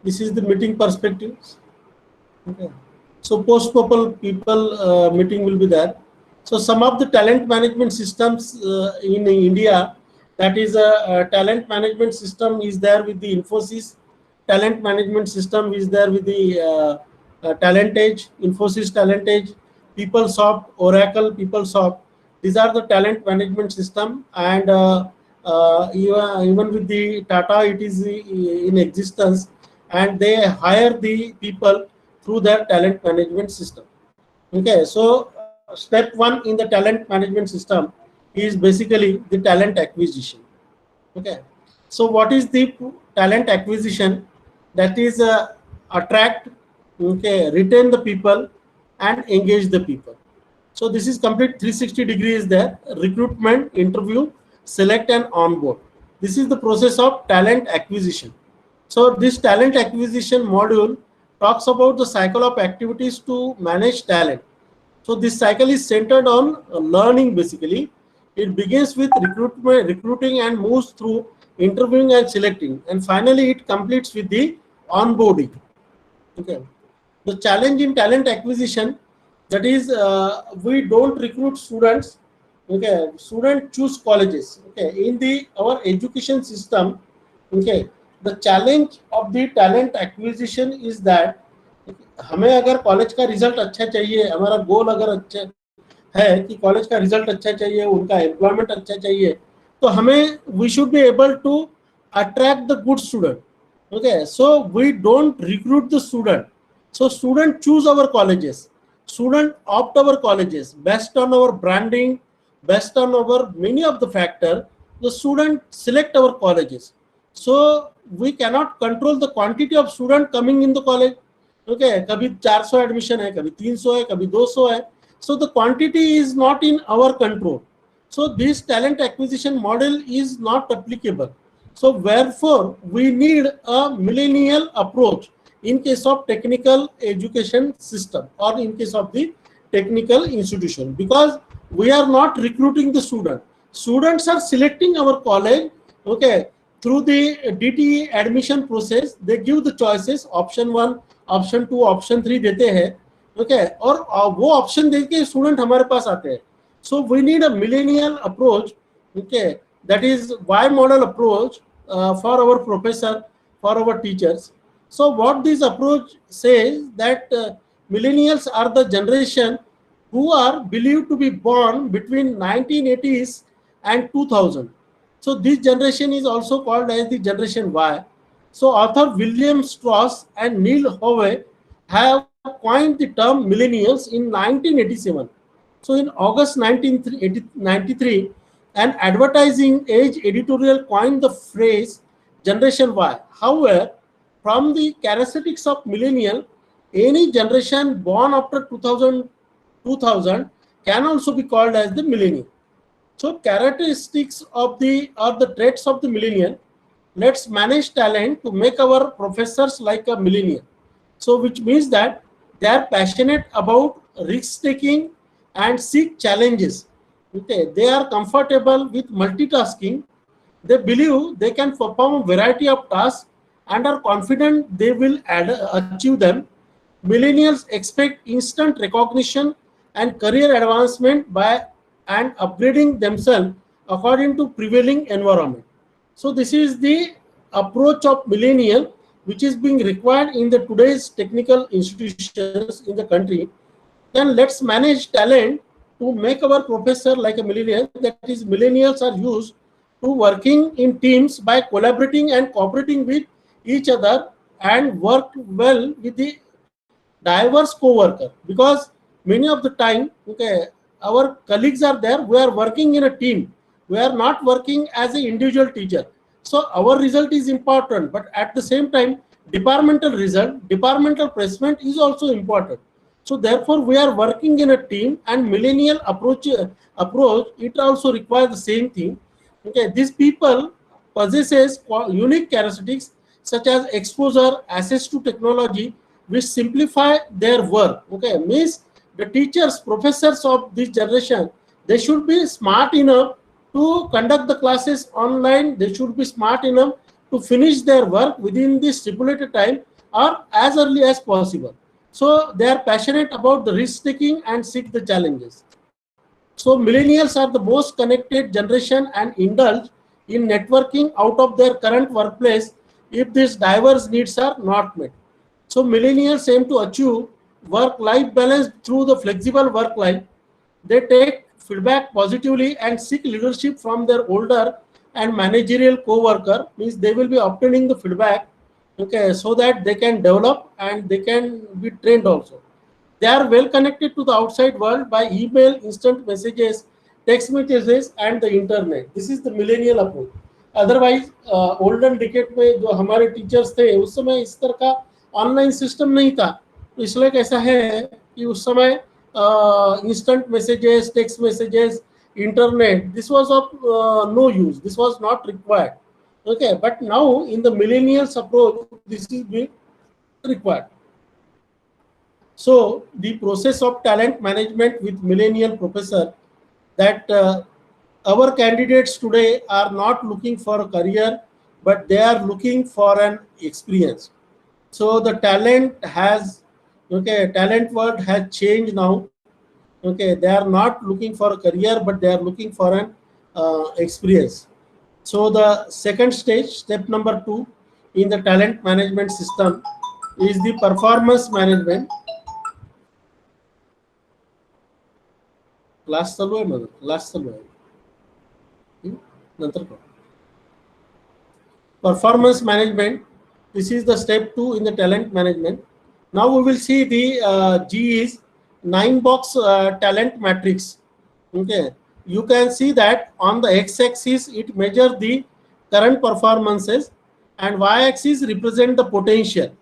this is the meeting perspectives. Okay. So post people meeting will be there. So some of the talent management systems in India, that is a talent management system is there with the Infosys. Talent management system is there with the Talentage, Infosys Talentage, PeopleSoft, Oracle, PeopleSoft. These are the talent management system, and even with the Tata, it is in existence, and they hire the people through their talent management system. Okay, so step one in the talent management system is basically the talent acquisition. Okay, so what is the talent acquisition? That is attract, okay, retain the people and engage the people. So this is complete 360 degrees there: recruitment, interview, select and onboard. This is the process of talent acquisition. So this talent acquisition module talks about the cycle of activities to manage talent. So this cycle is centered on learning basically. It begins with recruiting and moves through interviewing and selecting, and finally it completes with the onboarding. Okay. The challenge in talent acquisition, that is we don't recruit students. Okay, students choose colleges. Okay, in the our education system. Okay, the challenge of the talent acquisition is that हमें अगर college का result अच्छा चाहिए, हमारा गोल अगर अच्छा है कि कॉलेज का रिजल्ट अच्छा चाहिए, उनका एम्प्लॉयमेंट अच्छा चाहिए, तो हमें we should be able to attract the good student. Okay, so we don't recruit the student. So student choose our colleges. Student opt our colleges based on our branding, based on our many of the factor. The student select our colleges. So we cannot control the quantity of student coming in the college. Okay, कभी 400 admission है, कभी 300 है, कभी 200 है. So the quantity is not in our control. So this talent acquisition model is not applicable. So wherefore we need a millennial approach in case of technical education system or in case of the technical institution, because we are not recruiting the student. Students are selecting our college. Okay, through the DTE admission process, they give the choices option 1, option 2, option 3 देते हैं. Okay, और वो option देके student हमारे पास आते हैं. So we need a millennial approach. Okay, that is Y model approach for our professor, for our teachers. So what this approach says that millennials are the generation who are believed to be born between 1980s and 2000. So this generation is also called as the generation Y. So author William Strauss and Neil Howe have coined the term millennials in 1987. So in August 1993, an advertising age editorial coined the phrase Generation Y. However, from the characteristics of millennial, any generation born after 2000 can also be called as the millennial. So characteristics of the or the traits of the millennial. Let's manage talent to make our professors like a millennial. So which means that they are passionate about risk taking and seek challenges. Okay, they are comfortable with multitasking. They believe they can perform a variety of tasks and are confident they will achieve them. Millennials expect instant recognition and career advancement by and upgrading themselves according to prevailing environment. So this is the approach of millennial which is being required in the today's technical institutions in the country. Then let's manage talent to make our professor like a millennial. That is, millennials are used to working in teams by collaborating and cooperating with each other and work well with the diverse co-worker, because many of the time, okay, our colleagues are there, we are working in a team, we are not working as an individual teacher. So our result is important, but at the same time departmental result, departmental placement is also important. So therefore we are working in a team, and millennial approach it also requires the same thing. Okay, these people possesses unique characteristics such as exposure, access to technology, which simplify their work. Okay, means the teachers, professors of this generation, they should be smart enough to conduct the classes online. They should be smart enough to finish their work within the stipulated time or as early as possible. So they are passionate about the risk taking and seek the challenges. So millennials are the most connected generation and indulge in networking out of their current workplace if these diverse needs are not met. So millennials aim to achieve work-life balance through the flexible work life. They take feedback positively and seek leadership from their older and managerial co-worker. Means they will be obtaining the feedback, okay, so that they can develop and they can be trained also. They are well connected to the outside world by email, instant messages, text messages, and the internet. This is the millennial approach. Otherwise olden decade में जो हमारे teachers थे उस समय इस तरह का online system नहीं था, तो इसलिए कैसा है कि उस समय instant messages, text messages, internet, this was of no use, this was not required. Okay, but now in the millennials approach this is being required. So the process of talent management with millennial professor, that our candidates today are not looking for a career, but they are looking for an experience. So the talent has, okay, talent world has changed now. Okay, they are not looking for a career, but they are looking for an experience. So the second stage, step number 2 in the talent management system is the performance management. Class चालू आहे माझं, class चालू आहे नंतर performance management. This is the step 2 in the talent management. Now we will see the G is 9-box talent matrix. Okay, you can see that on the x-axis it measures the current performances and y-axis represent the potential.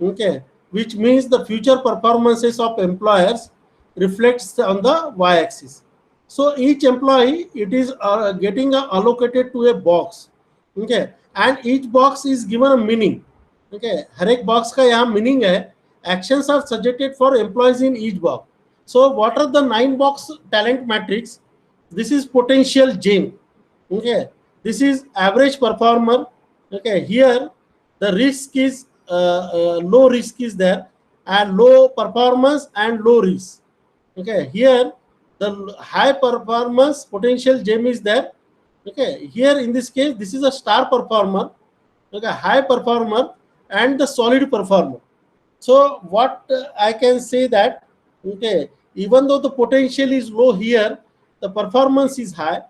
Okay, which means the future performances of employers reflects on the y-axis. So each employee, it is getting allocated to a box. Okay, and each box is given a meaning. Okay, हर एक box का यहाँ meaning है. Actions are suggested for employees in each box. So what are the 9-box talent matrix? This is potential gem. Okay, this is average performer. Okay, here the risk is low risk is there, and low performance and low risk. Okay, here the high performance potential gem is there. Okay, here in this case this is a star performer, okay, high performer and the solid performer. So what I can say that, okay, even though the potential is low here, the performance is high.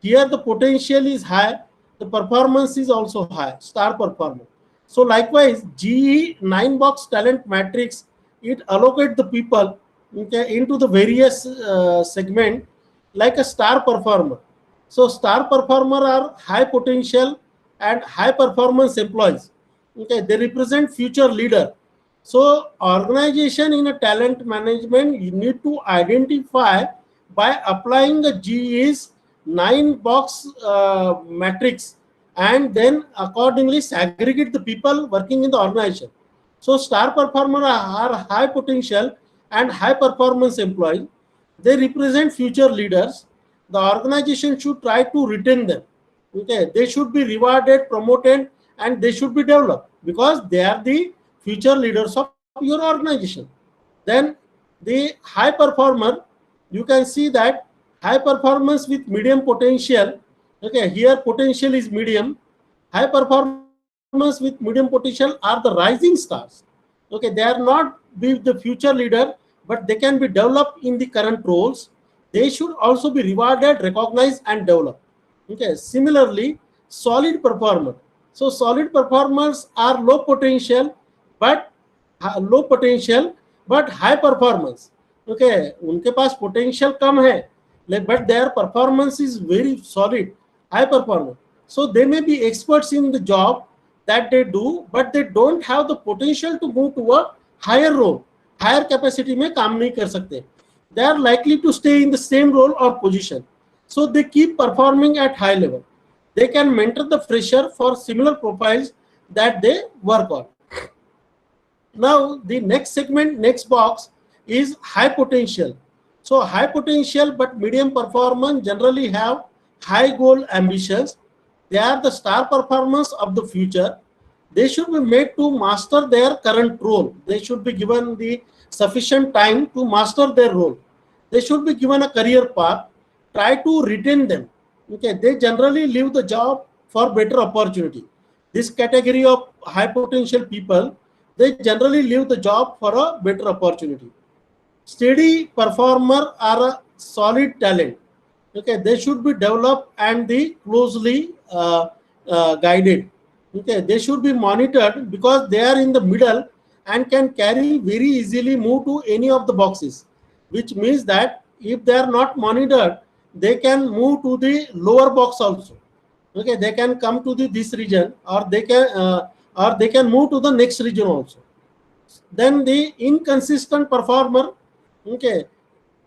Here the potential is high, the performance is also high, star performer. So likewise, GE 9-box talent matrix, it allocate the people, okay, into the various segment like a star performer. So star performer are high potential and high performance employees. Okay, they represent future leader. So organization in a talent management, you need to identify by applying the GE's 9-box matrix, and then accordingly segregate the people working in the organization. So star performer are high potential and high performance employees. They represent future leaders. The organization should try to retain them. Okay, they should be rewarded, promoted, and they should be developed because they are the future leaders of your organization. Then the high performer, you can see that high performance with medium potential. Okay, here potential is medium. High performance with medium potential are the rising stars. Okay, they are not be the future leader, but they can be developed in the current roles. They should also be rewarded, recognized, and developed. Okay, similarly, solid performer. So solid performers are low potential, but low potential but high performance. Okay, उनके पास potential कम है, but their performance is very solid, high performance. So they may be experts in the job that they do, but they don't have the potential to move to a higher role, higher capacity में काम नहीं कर सकते. They are likely to stay in the same role or position. So they keep performing at high level. They can mentor the fresher for similar profiles that they work on. Now the next segment, next box is high potential. So high potential but medium performance generally have high goal ambitions. They are the star performers of the future. They should be made to master their current role. They should be given the sufficient time to master their role. They should be given a career path. Try to retain them. Okay, they generally leave the job for better opportunity. This category of high potential people, they generally leave the job for a better opportunity. Steady performer are a solid talent. Okay, they should be developed and the closely guided. Okay, they should be monitored because they are in the middle and can carry very easily move to any of the boxes, which means that if they are not monitored, they can move to the lower box also. Okay, they can come to this region, or they can move to the next region also. Then the inconsistent performer, okay,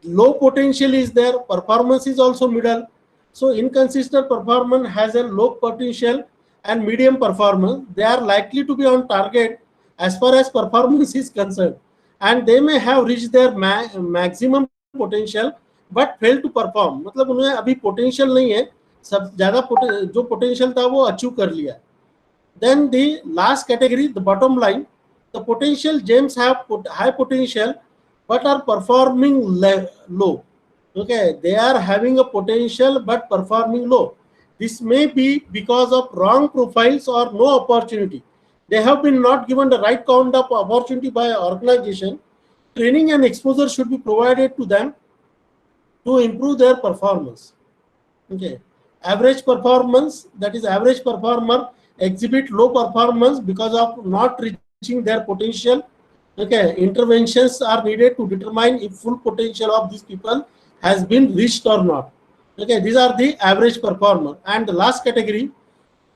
low potential is there, performance is also middle. So inconsistent performance has a low potential and medium performance. They are likely to be on target as far as performance is concerned, and they may have reached their maximum potential but fail to perform. मतलब उन्हें अभी potential नहीं है, सब ज़्यादा जो potential था वो achieve कर लिया. Then the last category, the bottom line, the potential gems have high potential but are performing low. Okay, they are having a potential but performing low. This may be because of wrong profiles or no opportunity. They have been not given the right kind of opportunity by organization. Training and exposure should be provided to them to improve their performance. Okay, average performance, that is average performer exhibit low performance because of not reaching their potential. Okay, interventions are needed to determine if full potential of these people has been reached or not. Okay, these are the average performer. And the last category,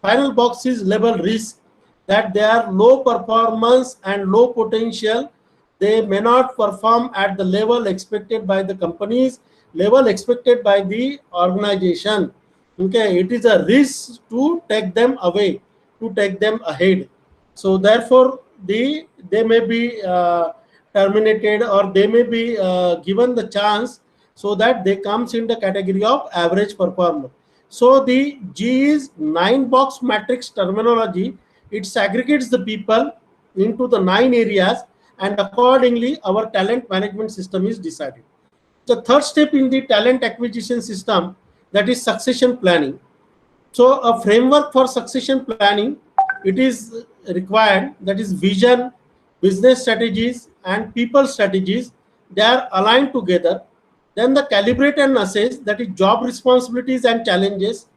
final box is level risk, that they are low performance and low potential. They may not perform at the level expected by the companies, level expected by the organization. Okay, it is a risk to take them away, to take them ahead. So therefore, they may be terminated, or they may be given the chance, so that they comes in the category of average performer. So the G is 9-box matrix terminology. It segregates the people into the 9 areas, and accordingly our talent management system is decided. The third step in the talent acquisition system, that is succession planning. So a framework for succession planning, it is required, that is vision, business strategies and people strategies, they are aligned together. Then the calibrate and assess, that is job responsibilities and challenges,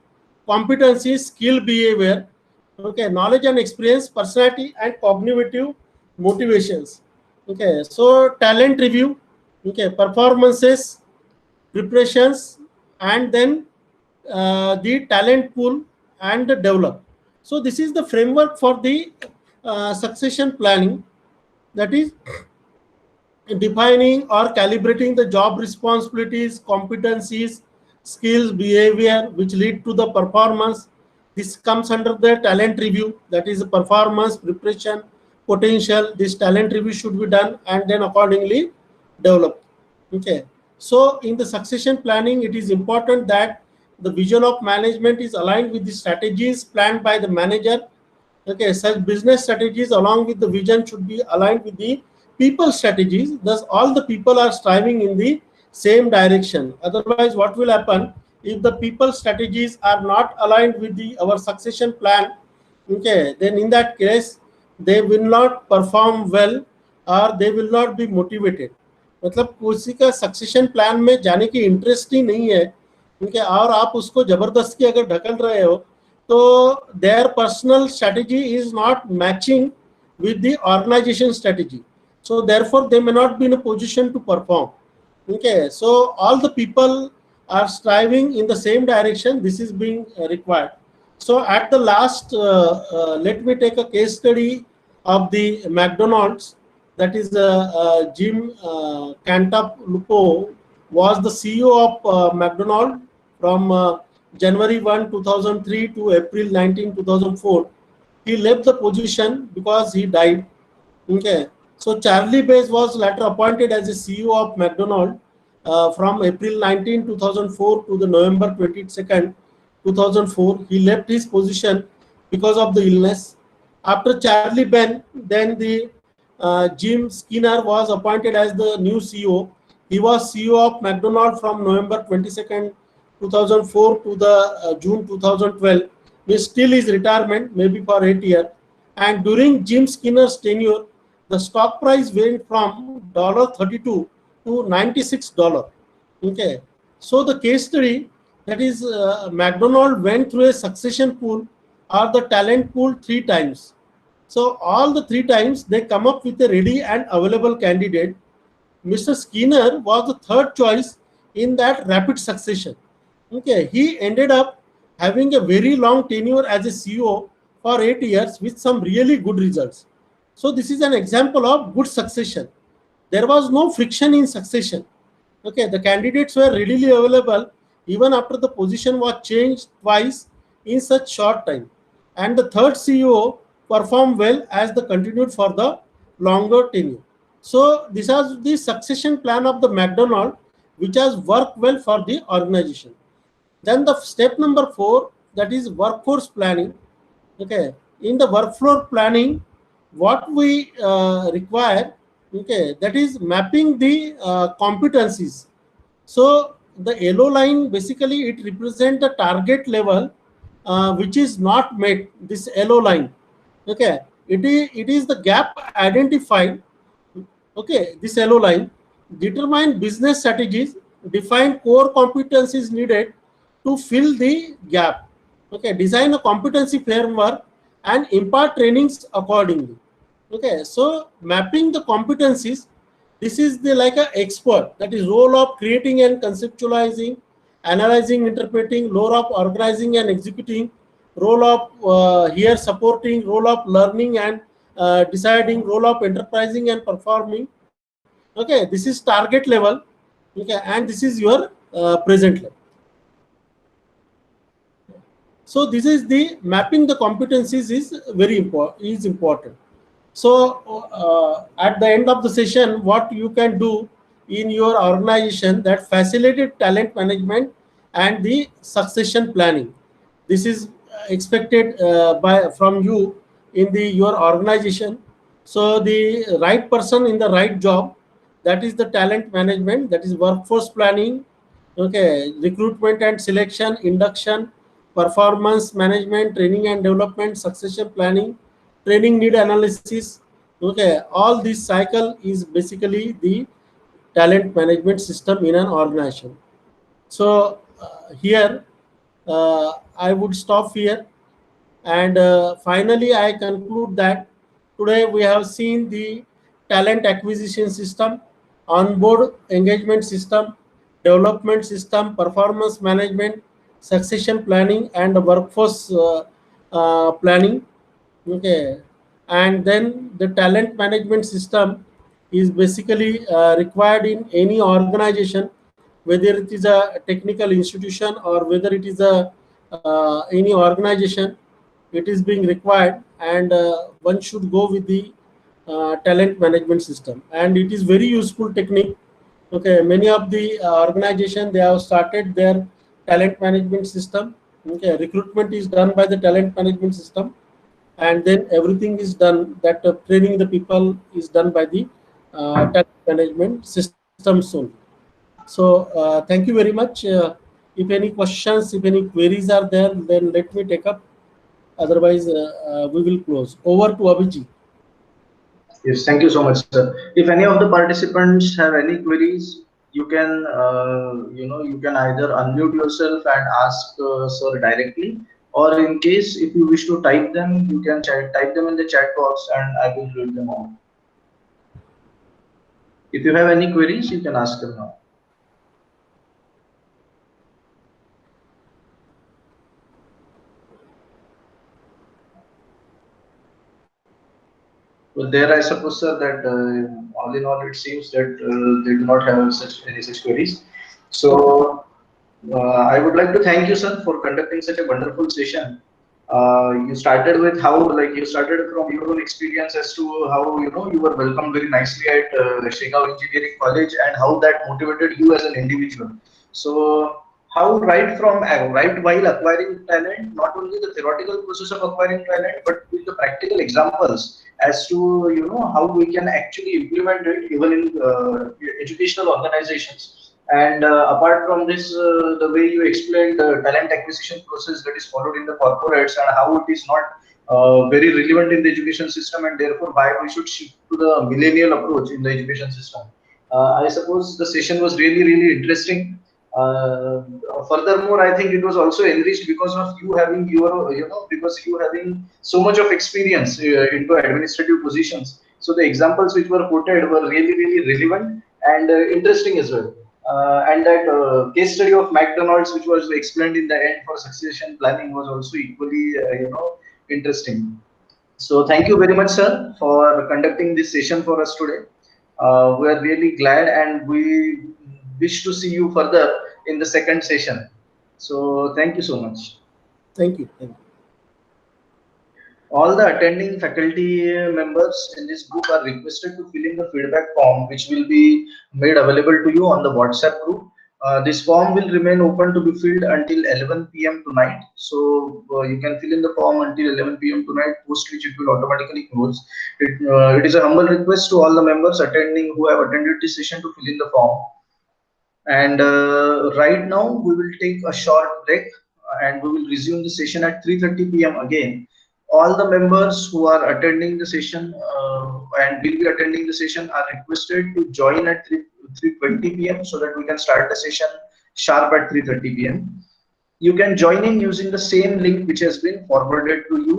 competencies, skill, behavior, okay, knowledge and experience, personality and cognitive motivations. Okay, so talent review, okay, performances, preparations, and then the talent pool and the develop. So this is the framework for the succession planning, that is defining or calibrating the job responsibilities, competencies, skills, behavior which lead to the performance. This comes under the talent review, that is performance, preparation, potential. This talent review should be done and then accordingly developed. Okay, so in the succession planning, it is important that the vision of management is aligned with the strategies planned by the manager. Okay, such business strategies along with the vision should be aligned with the people strategies, thus all the people are striving in the same direction. Otherwise, what will happen if the people strategies are not aligned with the our succession plan? Okay, then in that case they will not perform well or they will not be motivated. मतलब किसी का succession plan में जाने की interest ही नहीं है, क्योंकि और आप उसको जबरदस्ती अगर ढकल रहे हो तो their personal strategy is not matching with the organization strategy. So therefore they may not be in a position to perform. Okay, so all the people are striving in the same direction. This is being required. So at the last, let me take a case study of the McDonald's. That is Jim Cantalupo was the CEO of McDonald's from January 1, 2003 to April 19, 2004. He left the position because he died. Okay. So Charlie Bass was later appointed as the CEO of McDonald's from April 19, 2004 to the November 22nd, 2004. He left his position because of the illness. After Charlie Ben, then the Jim Skinner was appointed as the new CEO. He was CEO of McDonald's from November 22nd, 2004 to the June 2012. He still his retirement, maybe for 8 years. And during Jim Skinner's tenure, the stock price went from $32 to $96. Okay, so the case study, that is McDonald went through a succession pool or the talent pool 3 times. So all the 3 times they come up with a ready and available candidate. Mr. Skinner was the third choice in that rapid succession. Okay, he ended up having a very long tenure as a CEO for 8 years with some really good results. So this is an example of good succession. There was no friction in succession. Okay, the candidates were readily available even after the position was changed twice in such short time. And the third CEO performed well as the continued for the longer tenure. So this is the succession plan of the McDonald, which has worked well for the organization. Then the step number 4, that is workforce planning. Okay, in the workflow planning, what we require, okay, that is mapping the competencies. So the yellow line basically it represents the target level which is not met. This yellow line, okay, it is the gap identified. Okay, this yellow line determine business strategies, define core competencies needed to fill the gap. Okay, design a competency framework and impart trainings accordingly. Okay, so mapping the competencies, this is the like a expert, that is role of creating and conceptualizing, analyzing, interpreting, role of organizing and executing, role of here supporting, role of learning and deciding, role of enterprising and performing. Okay, this is target level. Okay, and this is your present level. So this is the mapping the competencies is very important. So at the end of the session, what you can do in your organization that facilitate talent management and the succession planning. This is expected from you in the your organization. So the right person in the right job, that is the talent management, that is workforce planning. Okay, recruitment and selection, induction, performance management, training and development, succession planning, training need analysis. Okay, all this cycle is basically the talent management system in an organization. So here I would stop here, and finally I conclude that today we have seen the talent acquisition system, onboard engagement system, development system, performance management, succession planning, and workforce planning. Okay, and then the talent management system is basically required in any organization, whether it is a technical institution or whether it is a any organization. It is being required, and one should go with the talent management system, and it is very useful technique. Okay, many of the organization, they have started their talent management system. Okay, recruitment is done by the talent management system, and then everything is done, that training the people is done by the talent management systems only. So thank you very much. If any questions, if any queries are there, then let me take up. Otherwise, we will close. Over to Abhijit. Yes, thank you so much, sir. If any of the participants have any queries, you can, you can either unmute yourself and ask sir directly, or in case if you wish to type them, you can type them in the chat box, and I will read them out. If you have any queries, you can ask them now. Well, there I suppose, sir, that all in all, it seems that they do not have such any such queries. Okay. So I would like to thank you, sir, for conducting such a wonderful session. You started with how, like, you started from your own experience as to how you were welcomed very nicely at Shigao Engineering College, and how that motivated you as an individual. So, how right while acquiring talent, not only the theoretical process of acquiring talent, but with the practical examples as to how we can actually implement it even in educational organizations. And apart from this, the way you explained the talent acquisition process that is followed in the corporates, and how it is not very relevant in the education system, and therefore why we should shift to the millennial approach in the education system. I suppose the session was really, really interesting. Uh, Furthermore, I think it was also enriched because of you having because you having so much of experience into administrative positions. So the examples which were quoted were really, really relevant and interesting as well. And that case study of McDonald's, which was explained in the end for succession planning, was also equally, interesting. So thank you very much, sir, for conducting this session for us today. We are really glad, and we wish to see you further in the second session. So thank you so much. Thank you. Thank you. All the attending faculty members in this group are requested to fill in the feedback form, which will be made available to you on the WhatsApp group. This form will remain open to be filled until 11 p.m. tonight. So you can fill in the form until 11 p.m. tonight, post which it will automatically close. It is a humble request to all the members attending who have attended this session to fill in the form. And right now, we will take a short break, and we will resume the session at 3:30 p.m. again. All the members who are attending the session and will be attending the session are requested to join at 3:20 p.m. so that we can start the session sharp at 3:30 p.m. You can join in using the same link which has been forwarded to you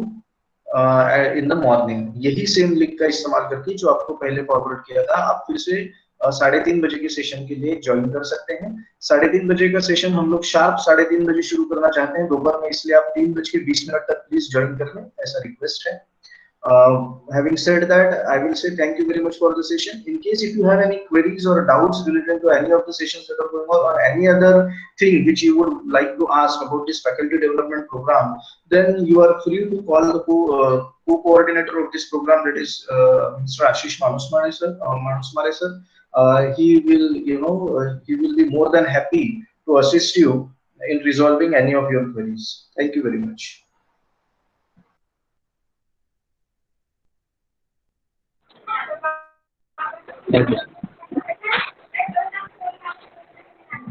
in the morning. यही same link का इस्तेमाल करके जो आपको पहले forward किया था, आप फिर से 3:30 बजे के सेशन के लिए ज्वाइन कर सकते हैं. 3:30 बजे का सेशन हम लोग शार्प 3:30 बजे शुरू करना चाहते हैं दोपहर में, इसलिए आप 3:20 तक प्लीज ज्वाइन कर लें, ऐसा रिक्वेस्ट है. Having said that, I will say thank you very much for the session. In case if you have any queries or doubts related to any of the sessions that are going on, or any other thing which you would like to ask about this faculty development program, then you are free to call the co-coordinator of this program, that is Mr. Ashish Manusmare sir. He will, he will be more than happy to assist you in resolving any of your queries. Thank you very much. Thank you.